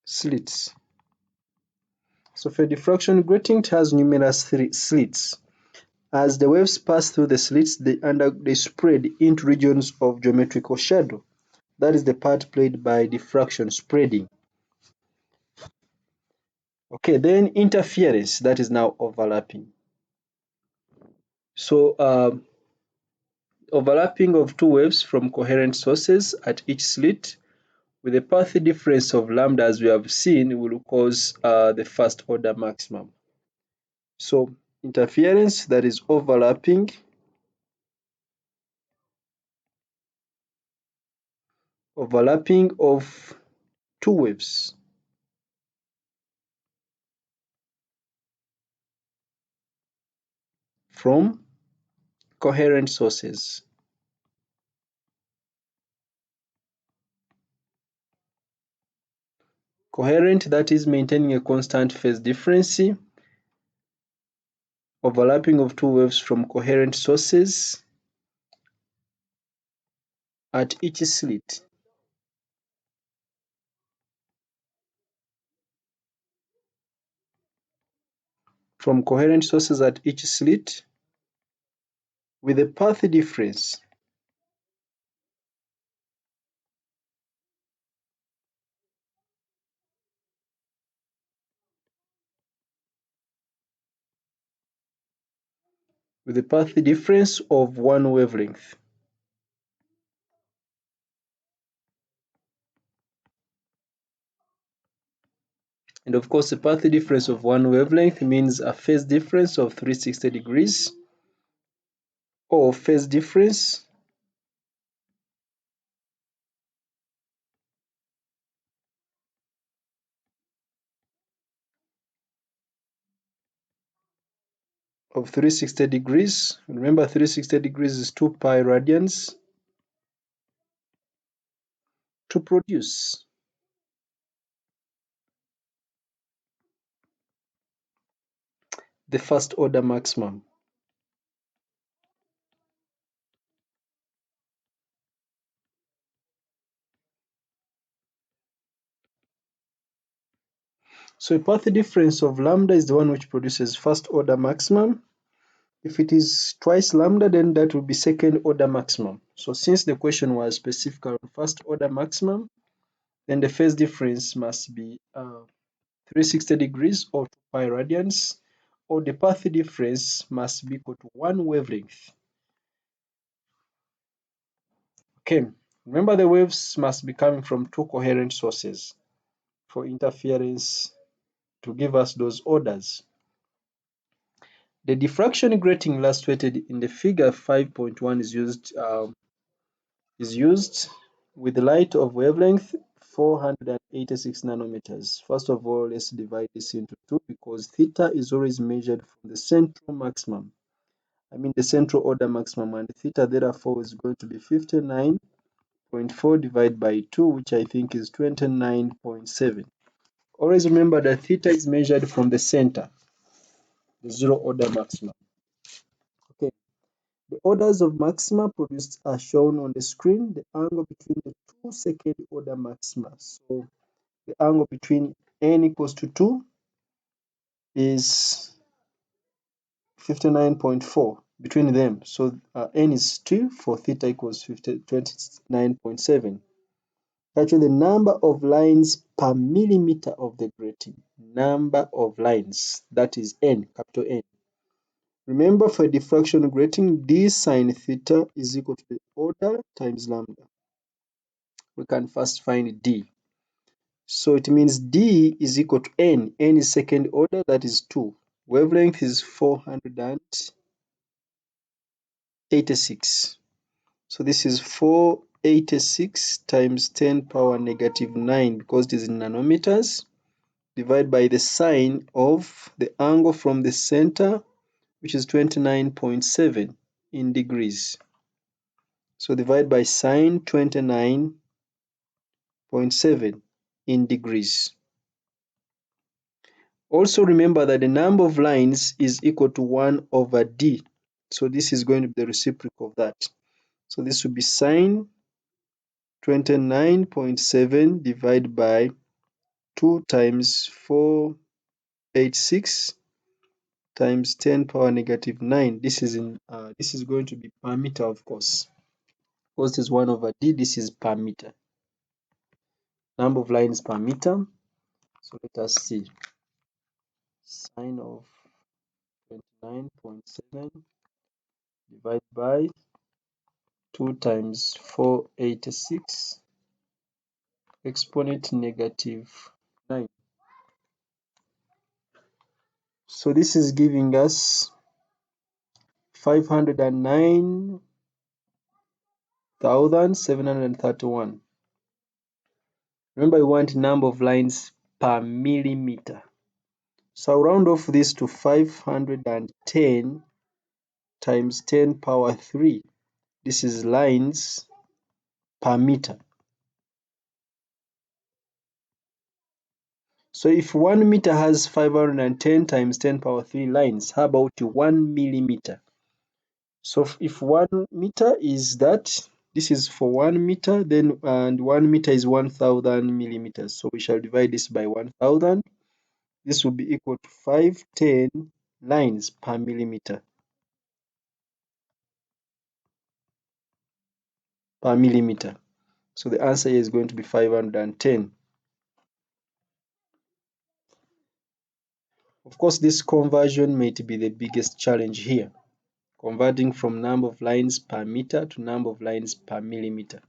slits. So for diffraction grating, it has numerous slits. As the waves pass through the slits, they spread into regions of geometrical shadow. That is the part played by diffraction, spreading. Okay, then interference, that is now overlapping. So overlapping of two waves from coherent sources at each slit with a path difference of lambda, as we have seen, will cause the first order maximum. So interference, that is overlapping of two waves from coherent sources. Coherent, that is maintaining a constant phase difference, overlapping of two waves from coherent sources at each slit. From coherent sources at each slit with a path difference of one wavelength. And of course, the path difference of one wavelength means a phase difference of 360 degrees, or phase difference of 360 degrees. Remember, 360 degrees is 2 pi radians, to produce the first order maximum. So a path difference of lambda is the one which produces first order maximum. If it is twice lambda, then that will be second order maximum. So since the question was specific on first order maximum, then the phase difference must be 360 degrees or 2 pi radians, or the path difference must be equal to one wavelength. Okay, remember the waves must be coming from two coherent sources for interference to give us those orders. The diffraction grating illustrated in the figure 5.1 is used with light of wavelength 486 nanometers. First of all, let's divide this into two, because theta is always measured from the central maximum. The central order maximum, and theta therefore is going to be 59.4 divided by 2, which I think is 29.7. Always remember that theta is measured from the center, the zero order maximum. Okay. The orders of maxima produced are shown on the screen. The angle between the two second order maxima. So the angle between n equals to 2 is 59.4 between them. So n is 2 for theta equals 29.7. Actually, the number of lines per millimeter of the grating. Number of lines, that is n, capital N. Remember, for diffraction grating, d sine theta is equal to the order times lambda. We can first find d. So it means d is equal to n. N is second order, that is 2. Wavelength is 486. So this is 486 times 10 power negative 9, because it is in nanometers, divided by the sine of the angle from the center, which is 29.7 in degrees. So divide by sine 29.7 in degrees. Also remember that the number of lines is equal to 1 over d. So this is going to be the reciprocal of that. So this will be sine 29.7 divided by 2 times 486 times 10 power negative 9. This is going to be per meter, of course. Because this is 1 over d, this is per meter. Number of lines per meter. So let us see. Sine of 29.7 divided by 2 times 486 exponent -9. So this is giving us 509,731. Remember, we want number of lines per millimeter. So I'll round off this to 510 times 10 power 3. This is lines per meter. So if 1 meter has 510 times 10 power 3 lines, how about 1 millimeter? So if 1 meter is that, this is for 1 meter, then and 1 meter is 1000 millimeters. So we shall divide this by 1000. This will be equal to 510 lines per millimeter. Per millimeter. So the answer here is going to be 510. Of course, this conversion might be the biggest challenge here, converting from number of lines per meter to number of lines per millimeter.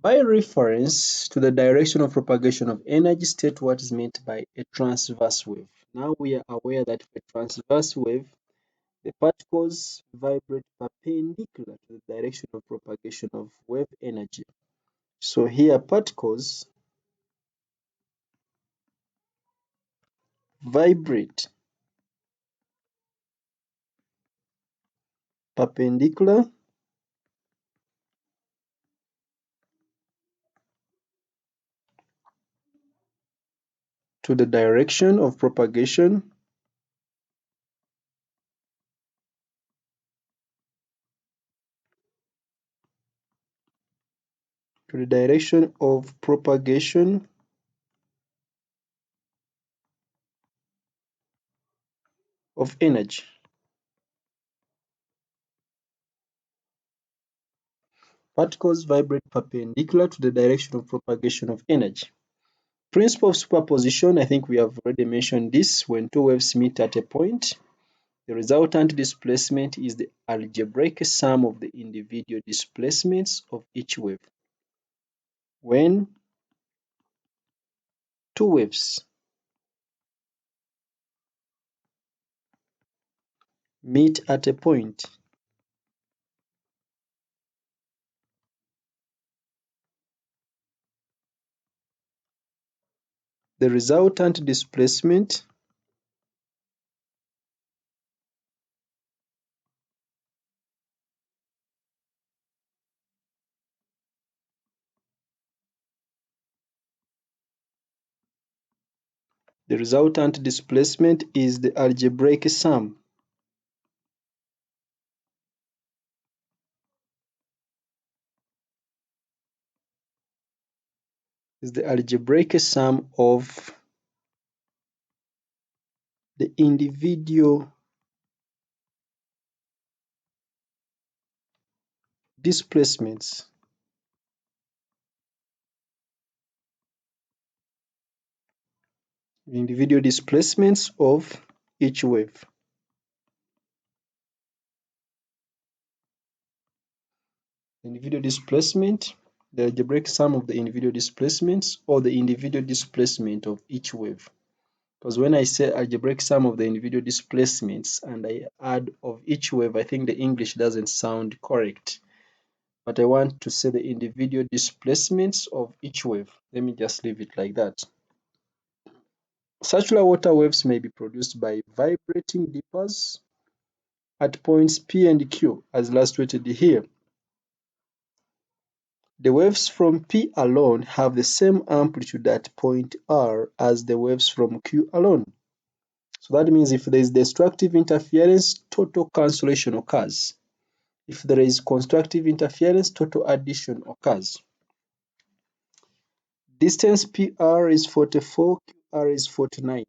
By reference to the direction of propagation of energy, state what is meant by a transverse wave. Now we are aware that for a transverse wave, the particles vibrate perpendicular to the direction of propagation of wave energy. So here particles vibrate perpendicular to the direction of propagation of energy. Particles vibrate perpendicular to the direction of propagation of energy. Principle of superposition, I think we have already mentioned this. When two waves meet at a point, the resultant displacement is the algebraic sum of the individual displacements of each wave. When two waves meet at a point, the resultant displacement is the algebraic sum of the individual displacements of each wave. Individual displacement, the algebraic sum of the individual displacements or the individual displacement of each wave. Because when I say algebraic sum of the individual displacements and I add of each wave, I think the English doesn't sound correct. But I want to say the individual displacements of each wave. Let me just leave it like that. Circular water waves may be produced by vibrating dippers at points P and Q, as illustrated here. The waves from P alone have the same amplitude at point R as the waves from Q alone. So that means if there is destructive interference, total cancellation occurs. If there is constructive interference, total addition occurs. Distance PR is 44, QR is 49.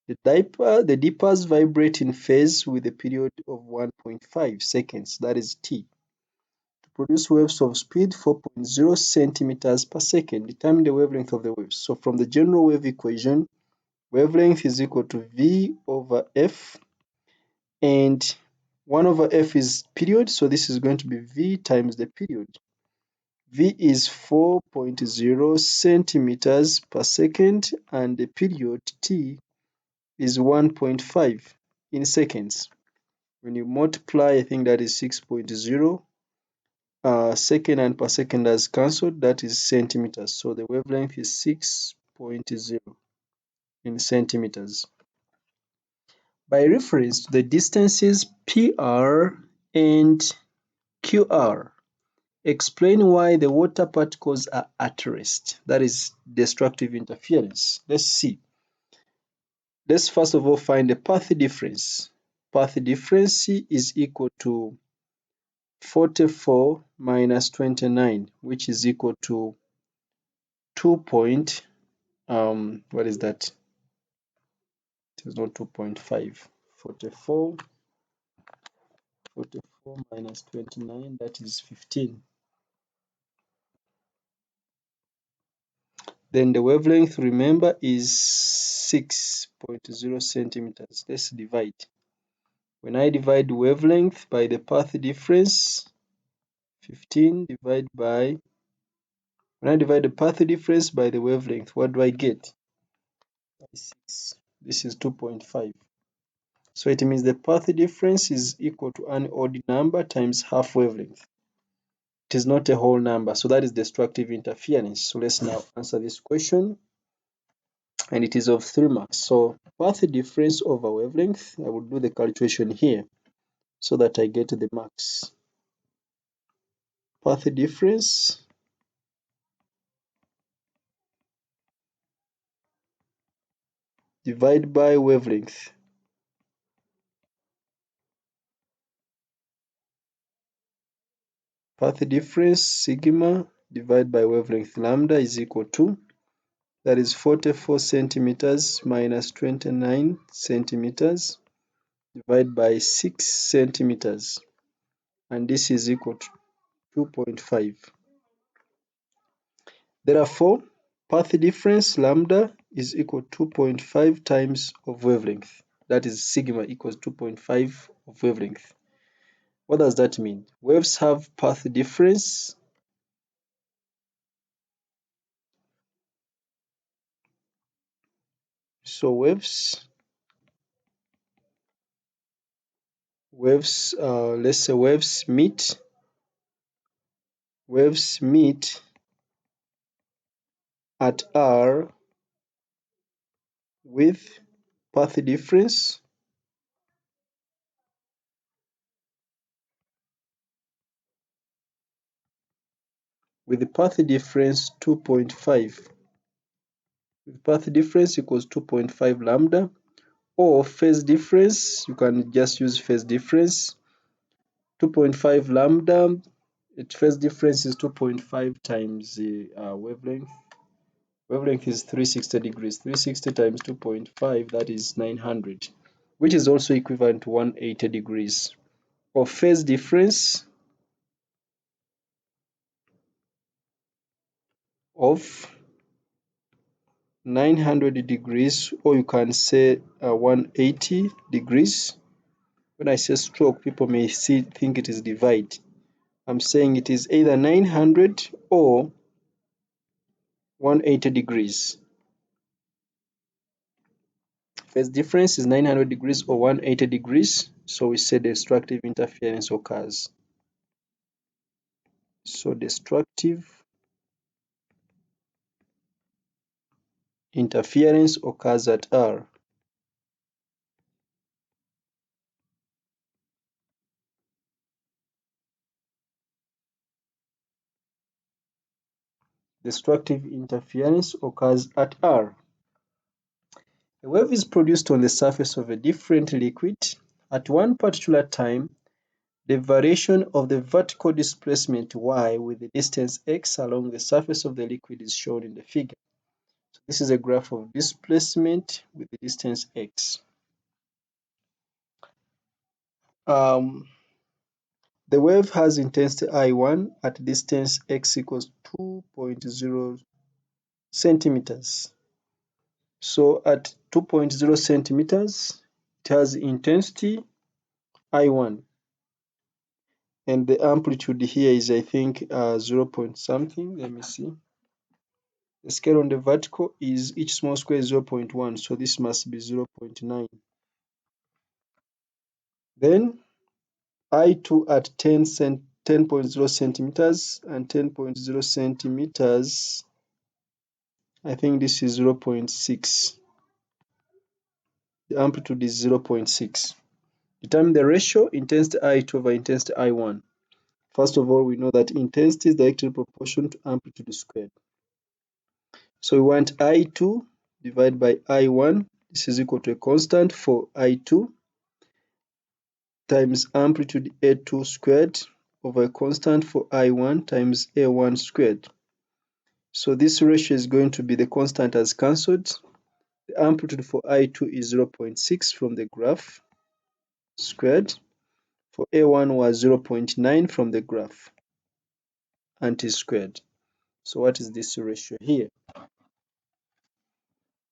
The dippers vibrate in phase with a period of 1.5 seconds, that is T. To produce waves of speed 4.0 centimeters per second, determine the wavelength of the waves. So from the general wave equation, wavelength is equal to V over F, and 1 over F is period, so this is going to be V times the period. V is 4.0 centimeters per second, and the period T is 1.5 in seconds. When you multiply, I think that is 6.0. Second and per second has cancelled, that is centimeters. So the wavelength is 6.0 in centimeters. By reference to the distances PR and QR, explain why the water particles are at rest. That is destructive interference. Let's see. Let's first of all find the path difference. Path difference is equal to 44 minus 29, which is equal to 2 point, what is that? It is not 2.5. 44 minus 29, that is 15. Then the wavelength, remember, is 6.0 centimeters. Let's divide. When I divide wavelength by the path difference, 15 divided by, when I divide the path difference by the wavelength, what do I get? 6. This is 2.5. So it means the path difference is equal to an odd number times half wavelength. It is not a whole number, so that is destructive interference. So let's now answer this question, and it is of 3 marks. So path difference over wavelength, I will do the calculation here so that I get the marks. Path difference divided by wavelength. Path difference sigma divided by wavelength lambda is equal to, that is 44 centimeters minus 29 centimeters divided by 6 centimeters, and this is equal to 2.5. Therefore, path difference lambda is equal to 2.5 times of wavelength. That is sigma equals 2.5 of wavelength. What does that mean? Waves have path difference so let's say waves meet at R with path difference with the path difference 2.5. With path difference equals 2.5 lambda, or phase difference, you can just use phase difference. 2.5 lambda, its phase difference is 2.5 times the wavelength. Wavelength is 360 degrees. 360 times 2.5, that is 900, which is also equivalent to 180 degrees. Or phase difference of 900 degrees, or you can say 180 degrees. When I say stroke, people may think it is divide. I'm saying it is either 900 or 180 degrees. Phase difference is 900 degrees or 180 degrees, so we say destructive interference occurs. So destructive interference occurs at R. Destructive interference occurs at R. A wave is produced on the surface of a different liquid. At one particular time, the variation of the vertical displacement y with the distance x along the surface of the liquid is shown in the figure. So this is a graph of displacement with the distance x. The wave has intensity I1 at distance x equals 2.0 centimeters. So at 2.0 centimeters, it has intensity I1. and the amplitude here is, I think, 0 point something. Let me see. The scale on the vertical is each small square is 0.1, so this must be 0.9. Then I2 at 10.0 centimeters and 10.0 centimeters, I think this is 0.6. The amplitude is 0.6. Determine the ratio intensity I2 over intensity I1. First of all, we know that intensity is directly proportional to amplitude squared. So we want I2 divided by I1. This is equal to a constant for I2 times amplitude A2 squared over a constant for I1 times A1 squared. So this ratio is going to be, the constant has cancelled. The amplitude for I2 is 0.6 from the graph squared. For A1 was 0.9 from the graph anti-squared. So what is this ratio here?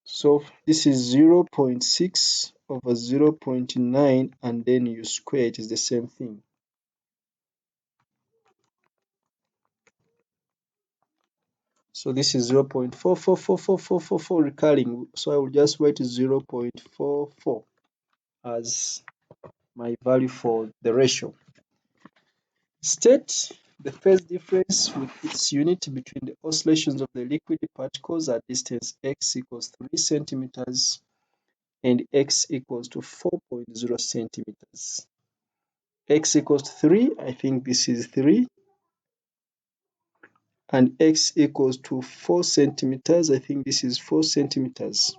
So this is 0.6 over 0.9 and then you square it, is the same thing. So this is 0.444444 recurring. So I will just write 0.44 as my value for the ratio. State the phase difference with its unit between the oscillations of the liquid particles at distance x equals 3 centimeters and x equals to 4.0 centimeters. X equals to 3, I think this is 3, and x equals to 4 centimeters, I think this is 4 centimeters.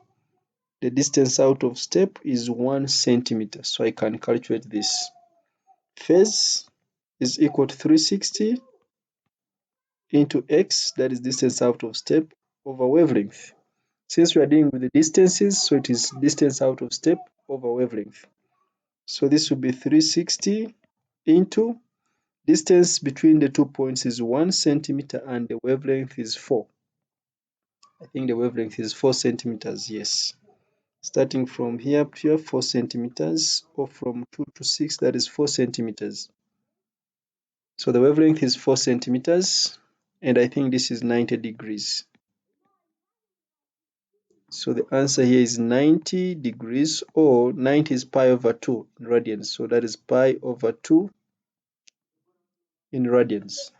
The distance out of step is 1 centimeter, so I can calculate this. Phase is equal to 360 into x, that is distance out of step, over wavelength. Since we are dealing with the distances, so it is distance out of step over wavelength. So this will be 360 into distance between the 2 points is 1 centimeter and the wavelength is 4. I think the wavelength is 4 centimeters, yes. Starting from here up here, 4 centimeters, or from 2 to 6, that is 4 centimeters. So the wavelength is 4 centimeters, and I think this is 90 degrees. So the answer here is 90 degrees, or 90 is pi over 2 in radians. So that is pi over 2 in radians.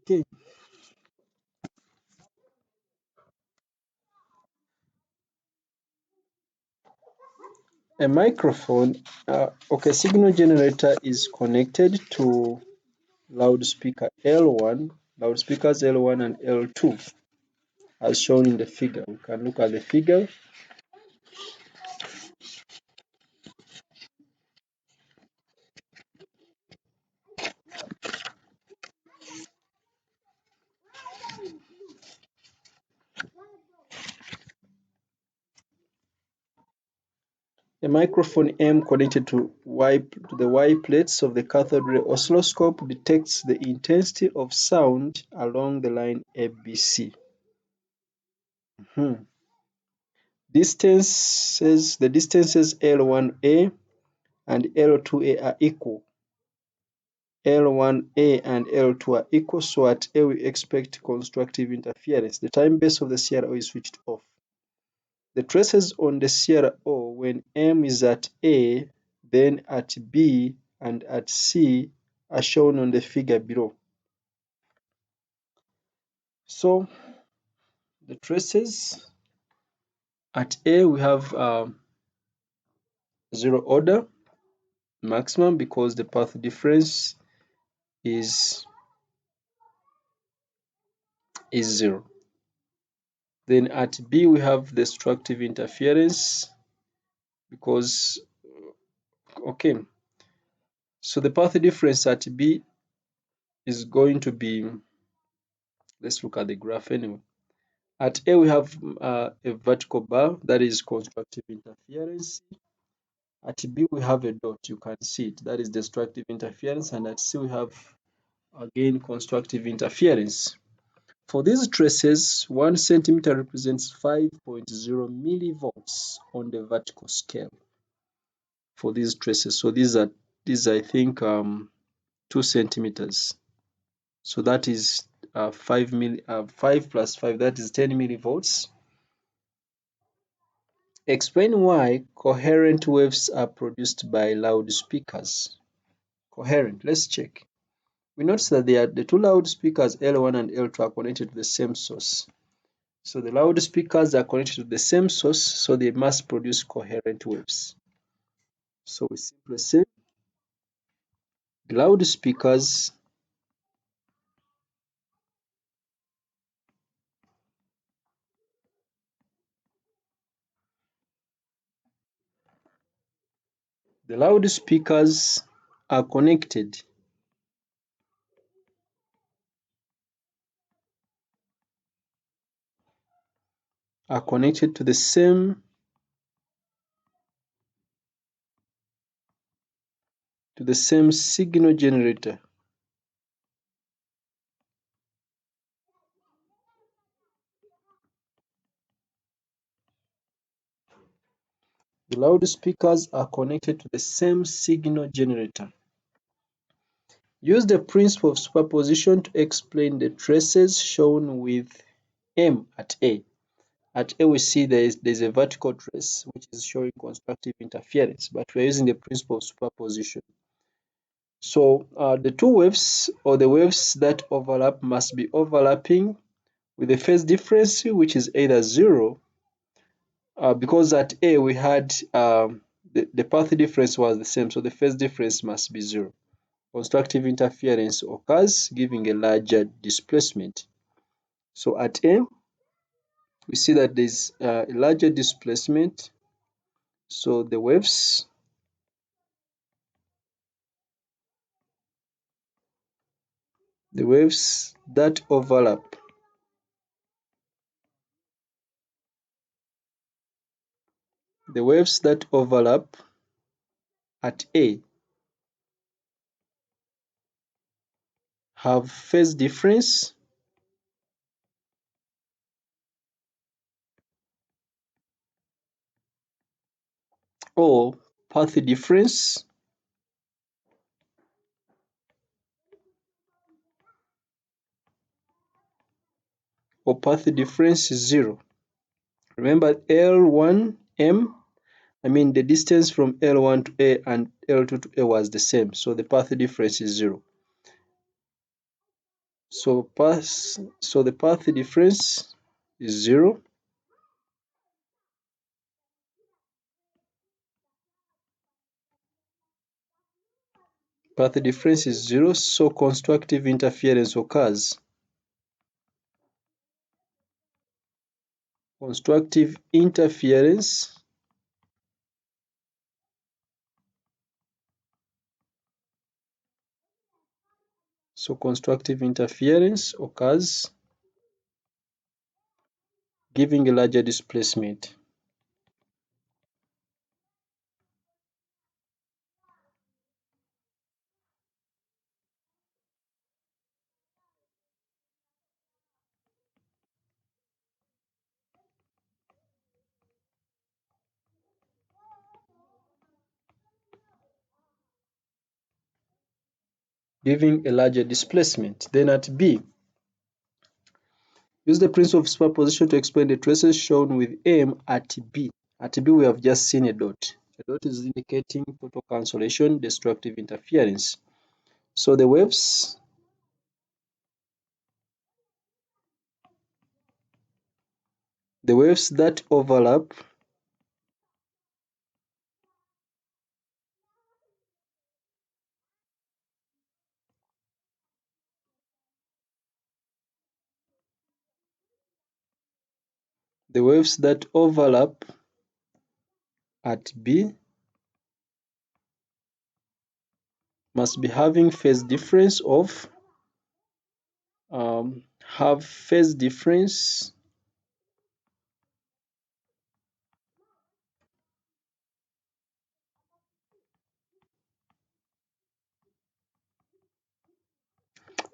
Okay. A microphone, okay, signal generator is connected to loudspeaker L1, loudspeakers L1 and L2, as shown in the figure. We can look at the figure. A microphone M connected to the Y plates of the cathode ray oscilloscope detects the intensity of sound along the line ABC. The distances L1A and L2A are equal. L1A and L2 are equal, so at A we expect constructive interference. The time base of the CRO is switched off. The traces on the CRO when M is at A, then at B, and at C are shown on the figure below. So the traces at A we have 0 order maximum because the path difference is 0. Then at B we have destructive interference because, okay, so the path difference at B is going to be, let's look at the graph anyway. At A we have a vertical bar, that is constructive interference. At B we have a dot, you can see it, that is destructive interference, and at C we have again constructive interference. For these traces, 1 centimeter represents 5.0 millivolts on the vertical scale. for these traces. So these I think 2 centimeters. So that is 5 plus 5, that is 10 millivolts. Explain why coherent waves are produced by loudspeakers. Coherent, let's check. We notice that the two loudspeakers L1 and L2 are connected to the same source. So the loudspeakers are connected to the same source, so they must produce coherent waves. So we simply say the loudspeakers are connected to the same signal generator. The loudspeakers are connected to the same signal generator. Use the principle of superposition to explain the traces shown with M at A. At A we see there's a vertical trace which is showing constructive interference, but we're using the principle of superposition. So the two waves, or the waves that overlap, must be overlapping with the phase difference which is either 0, because at A we had the path difference was the same, so the phase difference must be 0. Constructive interference occurs, giving a larger displacement. So at A, we see that there's a larger displacement. So the waves that overlap at A have phase difference or path difference is 0. Remember L1M, I mean the distance from L1 to A and L2 to A was the same, so the path difference is 0. So the path difference is 0. Path difference is 0, so constructive interference occurs. Constructive interference occurs, giving a larger displacement. Then at B, use the principle of superposition to explain the traces shown with M at B. At B, we have just seen a dot. A dot is indicating total cancellation, destructive interference. So the waves that overlap at B must be having phase difference of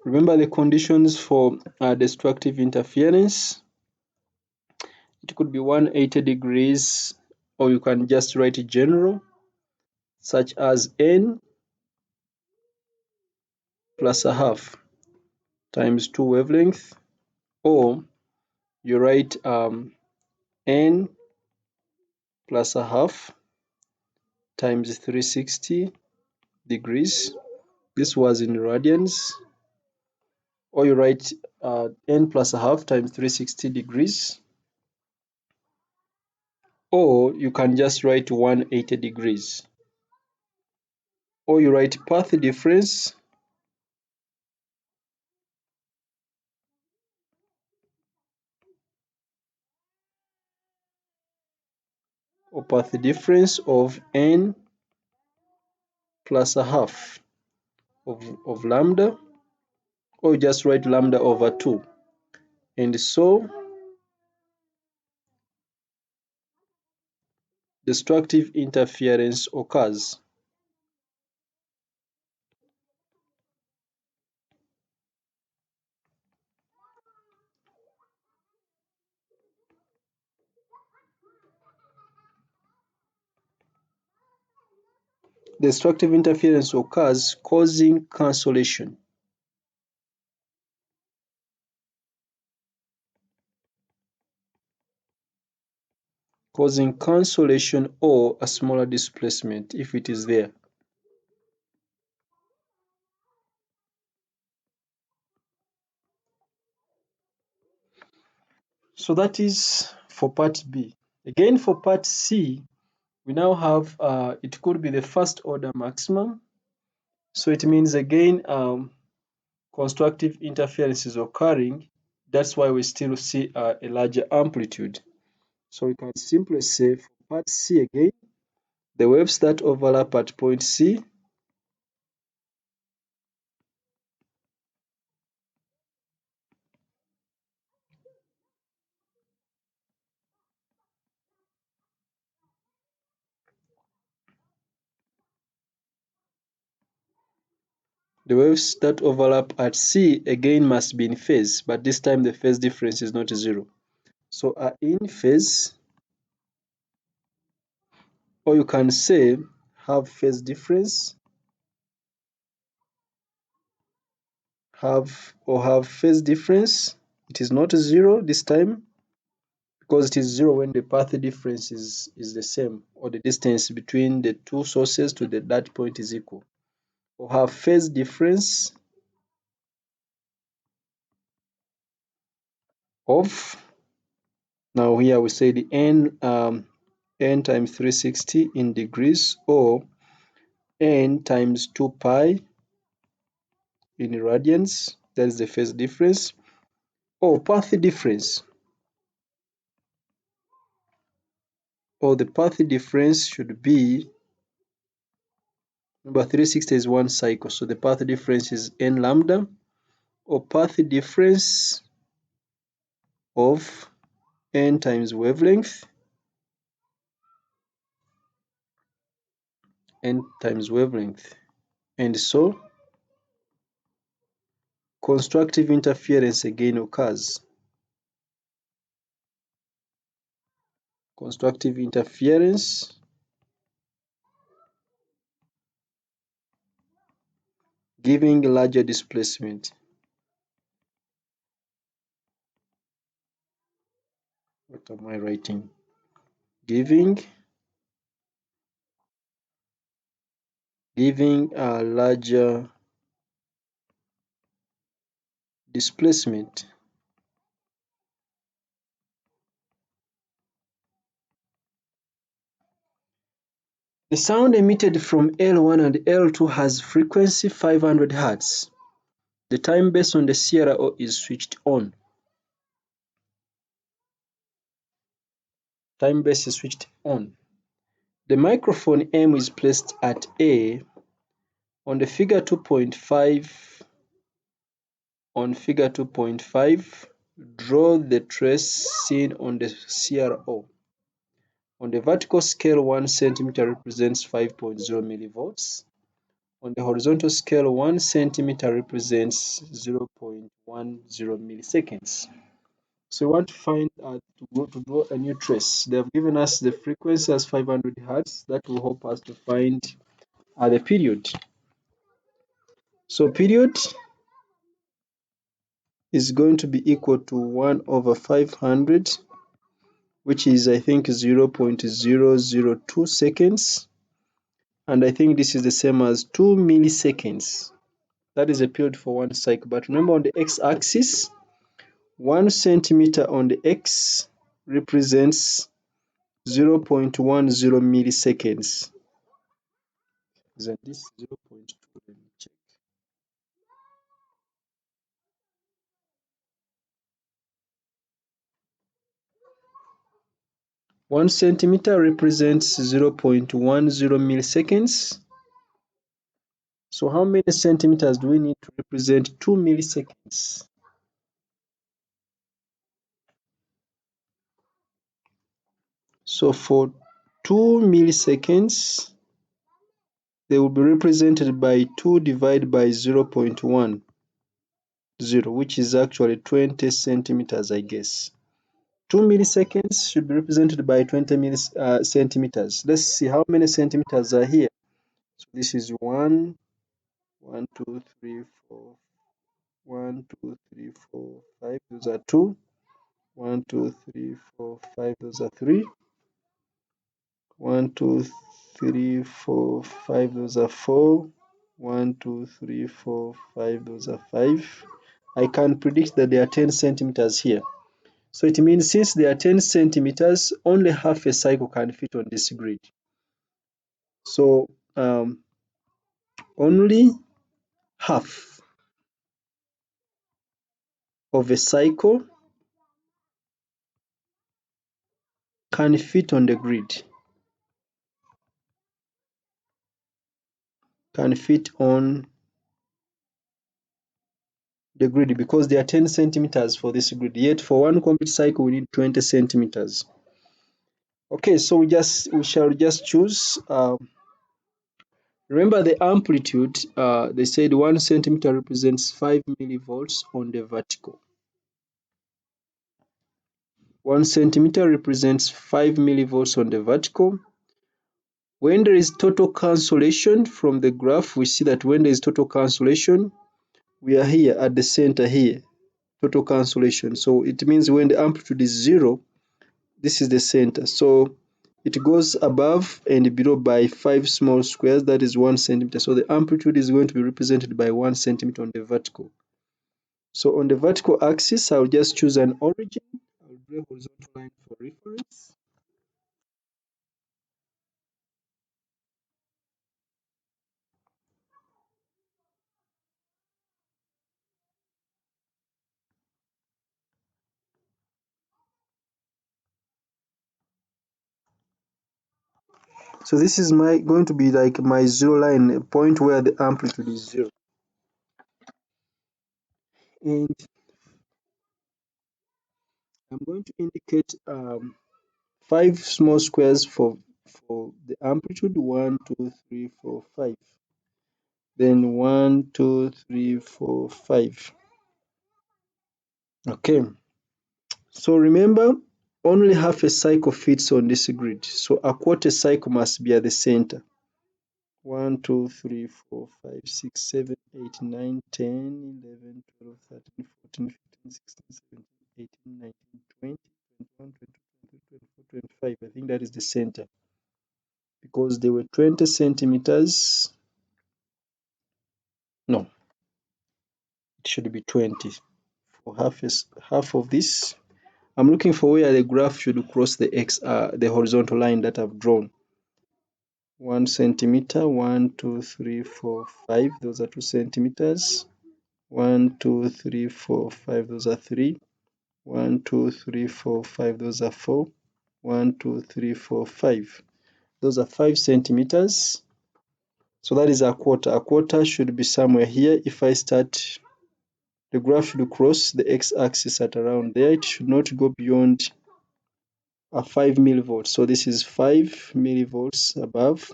remember the conditions for destructive interference. It could be 180 degrees, or you can just write it general. such as n plus a half times 2 wavelength, or you write n plus a half times 360 degrees. This was in radians. Or you write n plus a half times 360 degrees, or you can just write 180 degrees, or you write path difference of n plus a half of lambda, or you just write lambda over 2, and so destructive interference occurs. Destructive interference occurs, causing cancellation. Causing cancellation or a smaller displacement if it is there. So that is for part B. Again, for part C, we now have it could be the first order maximum. So it means again constructive interference is occurring. That's why we still see a larger amplitude. So we can simply say for part C again, the waves that overlap at point C the waves that overlap at C again must be in phase, but this time the phase difference is not zero. So are in phase, or you can say have phase difference, have phase difference. It is not zero this time, because it is zero when the path difference is the same, or the distance between the two sources to that point is equal. Or have phase difference of, now here we say the n times 360 in degrees, or n times 2 pi in radians. That is the phase difference. Or path difference, or the path difference should be, remember 360 is one cycle, so the path difference is n lambda, or path difference of n times wavelength, and so constructive interference again occurs. Constructive interference giving larger displacement. What am I writing? Giving a larger displacement. The sound emitted from L1 and L2 has frequency 500 Hz. The time base on the CRO is switched on. Time base is switched on. The microphone M is placed at A. On the figure 2.5, draw the trace seen on the CRO. On the vertical scale, 1 centimeter represents 5.0 millivolts. On the horizontal scale, 1 centimeter represents 0.10 milliseconds. So we want to find to draw a new trace. They have given us the frequency as 500 Hz. That will help us to find the period. So period is going to be equal to 1 over 500, which is I think 0.002 seconds, and I think this is the same as 2 milliseconds. That is a period for one cycle. But remember, on the x-axis, 1 centimeter on the x represents 0.10 milliseconds. Isn't this 0.2? Let me check. 1 centimeter represents 0.10 milliseconds. So how many centimeters do we need to represent 2 milliseconds? So for 2 milliseconds, they will be represented by 2 divided by 0.10, which is actually 20 centimeters, I guess. 2 milliseconds should be represented by 20 centimeters. Let's see how many centimeters are here. So this is 1, 1, 2, 3, 4, 1, 2, 3, 4, 5. Those are 2. 1, 2, 3, 4, 5. Those are 3. 1, 2, 3, 4, 5. Those are 4. 1, 2, 3, 4, 5. Those are 5. I can predict that there are 10 centimeters here. So it means since there are 10 centimeters, only half a cycle can fit on this grid. So only half of a cycle can fit on the grid. Can fit on the grid because there are 10 centimeters for this grid. Yet for one complete cycle, we need 20 centimeters. Okay, so we shall just choose. Remember the amplitude. They said 1 centimeter represents 5 millivolts on the vertical. 1 centimeter represents 5 millivolts on the vertical. When there is total cancellation from the graph, we see that when there is total cancellation, we are here at the center here, total cancellation. So it means when the amplitude is 0, this is the center. So it goes above and below by 5 small squares, that is 1 centimeter. So the amplitude is going to be represented by 1 centimeter on the vertical. So on the vertical axis, I'll just choose an origin. I'll draw a horizontal line for reference. So this is going to be like my 0 line, a point where the amplitude is 0. And I'm going to indicate 5 small squares for the amplitude. 1, 2, 3, 4, 5. Then 1, 2, 3, 4, 5. Okay. So remember, only half a cycle fits on this grid. So a quarter cycle must be at the center. 1, 2, 3, 4, 5, 6, 7, 8, 9, 10, 11, 12, 13, 14, 15, 16, 17, 18, 19, 20, 21, 22, 23, 24, 25. I think that is the center. Because they were 20 centimeters. No, it should be 20. For half of this, I'm looking for where the graph should cross the horizontal line that I've drawn. 1 centimeter, 1, 2, 3, 4, 5. Those are 2 centimeters. 1, 2, 3, 4, 5. Those are 3. 1, 2, 3, 4, 5. Those are 4. 1, 2, 3, 4, 5. Those are 5 centimeters. So that is a quarter. A quarter should be somewhere here. If I start, the graph should cross the x-axis at around there. It should not go beyond 5 millivolts. So this is 5 millivolts above,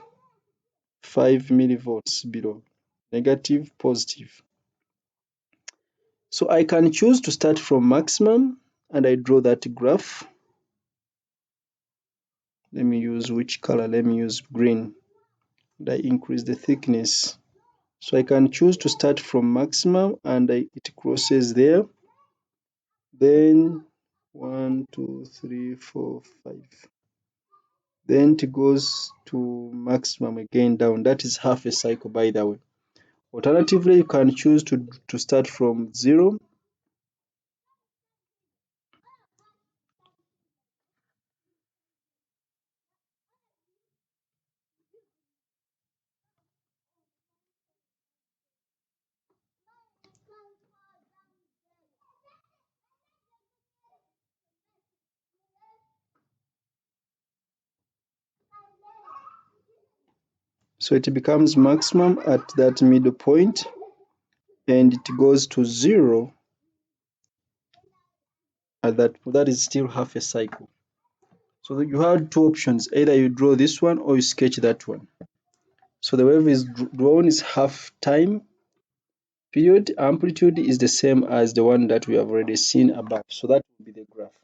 5 millivolts below, negative, positive. So I can choose to start from maximum and I draw that graph. Let me use which color? Let me use green. and I increase the thickness. So I can choose to start from maximum and it crosses there. Then 1, 2, 3, 4, 5. Then it goes to maximum again down. That is half a cycle, by the way. Alternatively, you can choose to start from 0. So it becomes maximum at that middle point, and it goes to 0 at that is still half a cycle. So you have two options: either you draw this one or you sketch that one. So the wave is drawn is half time period. Amplitude is the same as the one that we have already seen above. So that will be the graph.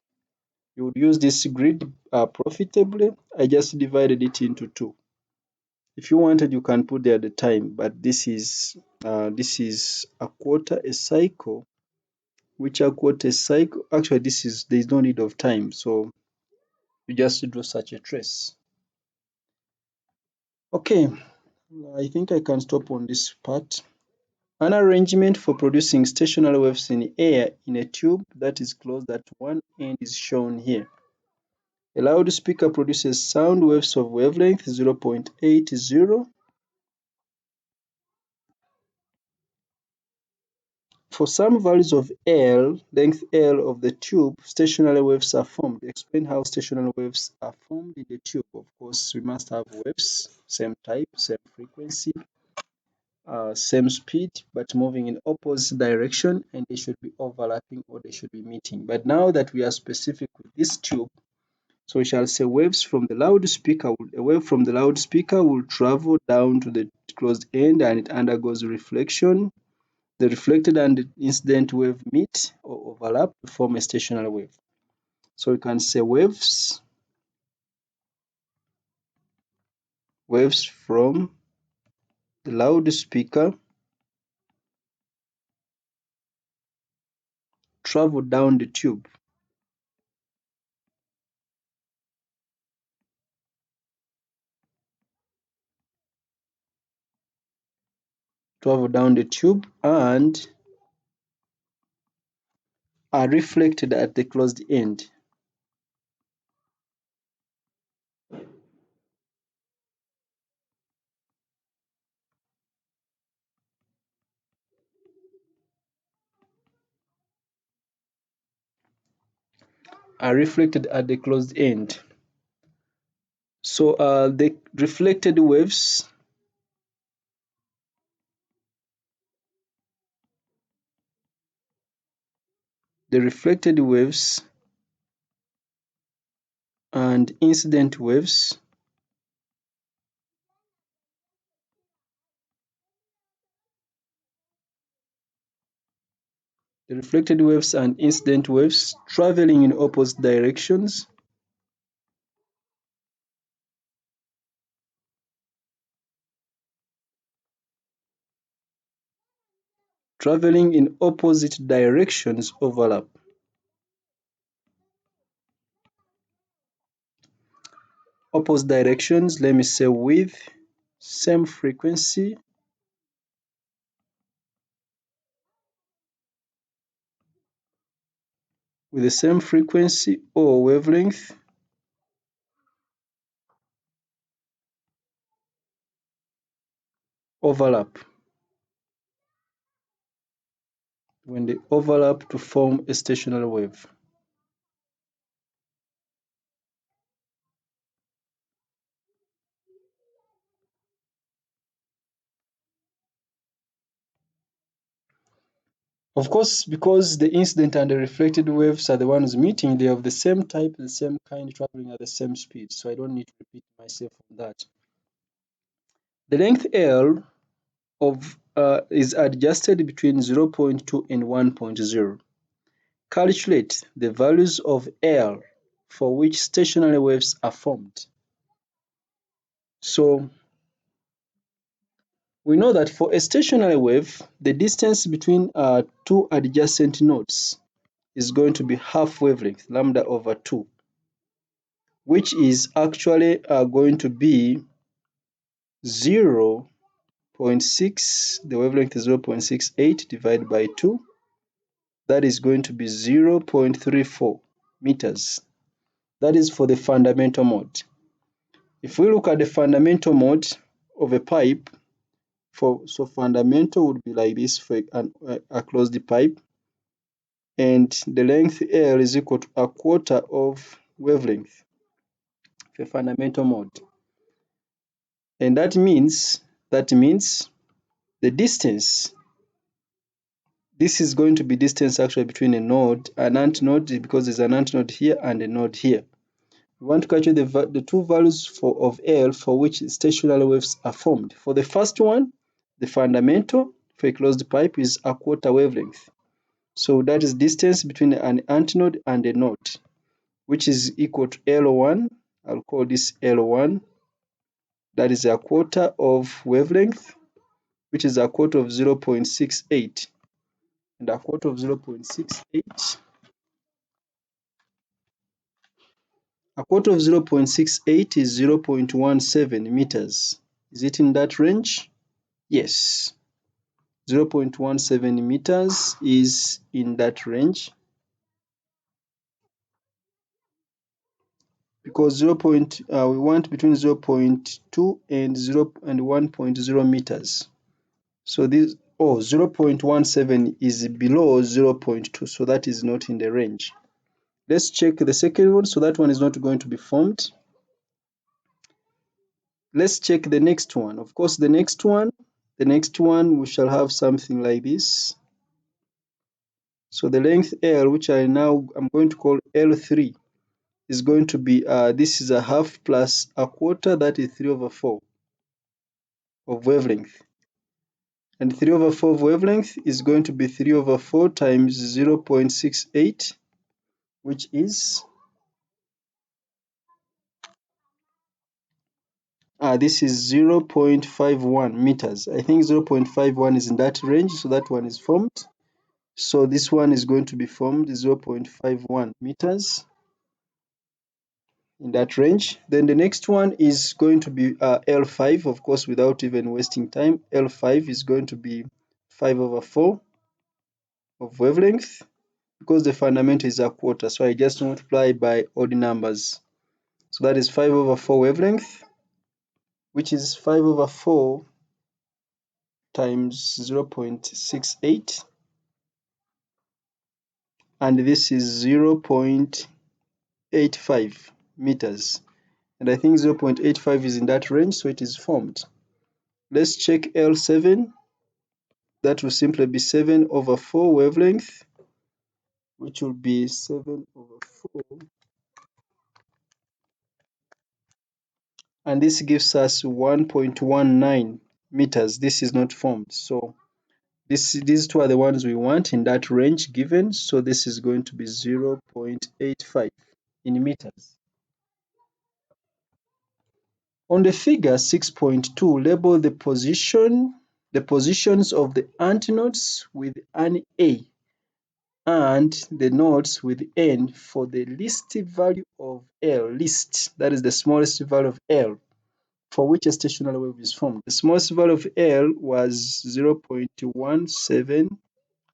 You would use this grid profitably. I just divided it into two. If you wanted, you can put there the time, but this is a quarter a cycle, which a quarter cycle. Actually, there is no need of time, so you just draw such a trace. Okay, I think I can stop on this part. An arrangement for producing stationary waves in air in a tube that is closed at one end is shown here. A loudspeaker produces sound waves of wavelength 0.80. For some values of L, length L of the tube, stationary waves are formed. Explain how stationary waves are formed in the tube. Of course, we must have waves, same type, same frequency, same speed, but moving in opposite direction, and they should be overlapping or they should be meeting. But now that we are specific with this tube, so we shall say waves from the loudspeaker. A wave from the loudspeaker will travel down to the closed end and it undergoes reflection. The reflected and the incident wave meet or overlap to form a stationary wave. So we can say waves from the loudspeaker travel down the tube. Travel down the tube and are reflected at the closed end. Are reflected at the closed end. So the reflected waves and incident waves the reflected waves and incident waves traveling in opposite directions overlap. Opposite directions, let me say with same frequency with the same frequency or wavelength overlap. When they overlap to form a stationary wave. Of course, because the incident and the reflected waves are the ones meeting, they have the same type, the same kind, traveling at the same speed. So I don't need to repeat myself on that. The length L is adjusted between 0.2 and 1.0. Calculate the values of L for which stationary waves are formed. So We know that for a stationary wave, the distance between two adjacent nodes is going to be half wavelength, lambda over 2, which is actually going to be 0.6, the wavelength is 0.68 divided by 2, that is going to be 0.34 meters. That is for the fundamental mode. If we look at the fundamental mode of a pipe, so fundamental would be like this for a closed pipe, and the length L is equal to a quarter of wavelength for fundamental mode. And that means the distance, this is going to be distance actually between a node, an antnode, because there's an antnode here and a node here. We want to calculate the two values of L for which stationary waves are formed. For the first one, the fundamental for a closed pipe is a quarter wavelength. So that is distance between an antnode and a node, which is equal to L1. I'll call this L1. That is a quarter of wavelength, which is a quarter of 0.68. And a quarter of 0.68. A quarter of 0.68 is 0.17 meters. Is it in that range? Yes. 0.17 meters is in that range, because we want between 0.2 and 1.0 meters. So this 0.17 is below 0.2, so that is not in the range. Let's check the second one. So that one is not going to be formed. Let's check the next one. Of course, the next one we shall have something like this. So the length L, which I'm going to call L3, is going to be, this is a half plus a quarter, that is 3/4 of wavelength. And 3/4 of wavelength is going to be 3/4 times 0.68, which is, this is 0.51 meters. I think 0.51 is in that range, so that one is formed. So this one is going to be formed 0.51 meters in that range. Then the next one is going to be L5, of course, without even wasting time. L5 is going to be 5/4 of wavelength, because the fundamental is a quarter, so I just multiply by odd numbers. So that is 5/4 wavelength, which is 5/4 times 0.68, and this is 0.85 meters. And I think 0.85 is in that range, so it is formed. Let's check L7. That will simply be 7/4 wavelength, which will be 7/4. And this gives us 1.19 meters. This is not formed. So these two are the ones we want in that range given. So this is going to be 0.85 in meters. On the figure 6.2, label the positions of the antinodes with an A and the nodes with N for the least value of L, least, that is the smallest value of L, for which a stationary wave is formed. The smallest value of L was 0.17,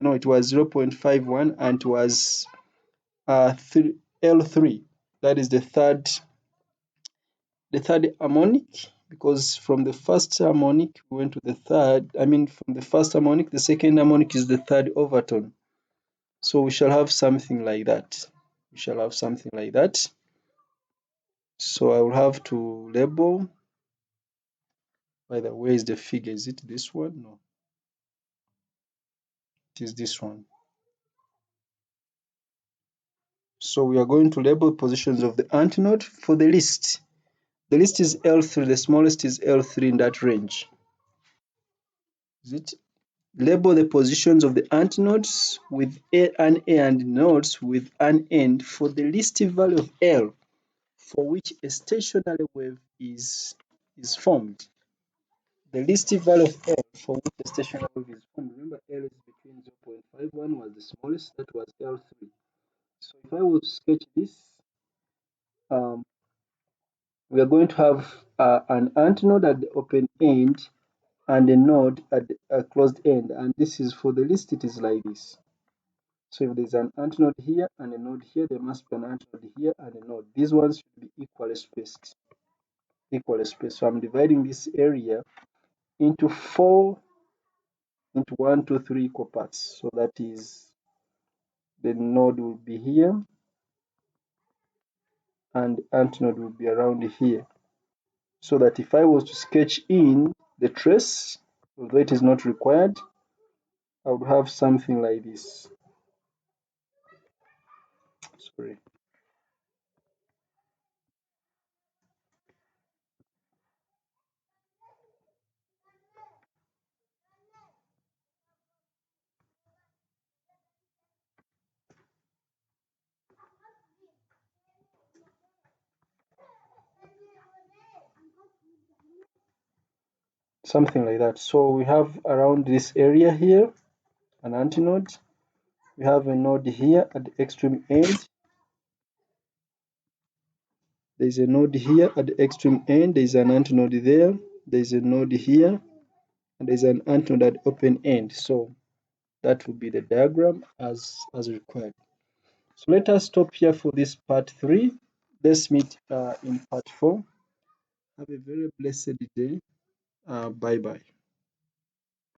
no, it was 0.51, and it was L3, that is the third harmonic, because from the first harmonic we went to the third, from the first harmonic, the second harmonic is the third overtone. So we shall have something like that. So I will have to label, by the way, is the figure, is it this one? No, it is this one. So we are going to label positions of the antinode for the least. The least is L3, the smallest is L3 in that range. Is it? Label the positions of the antinodes with an A and nodes with an N for the least value of L for which a stationary wave is formed. the least value of L for which the stationary wave is formed. Remember, L is between 0.51 was the smallest, that was L3. So if I were to sketch this, we are going to have an antnode at the open end and a node at the closed end, and this is for the least, it is like this. So if there's an antnode here and a node here, there must be an antnode here and a node. These ones should be equally spaced. So I'm dividing this area into 1, 2, 3 equal parts. So that is, the node will be here and the antnode will be around here. So that if I was to sketch in the trace, although it is not required, I would have something like this. Sorry. Something like that. So we have around this area here an antnode. We have a node here at the extreme end. There's a node here at the extreme end. There's an antnode there. There's a node here, and there's an antnode at the open end. So that would be the diagram as required. So let us stop here for this part 3. Let's meet in part 4. Have a very blessed day. Bye bye.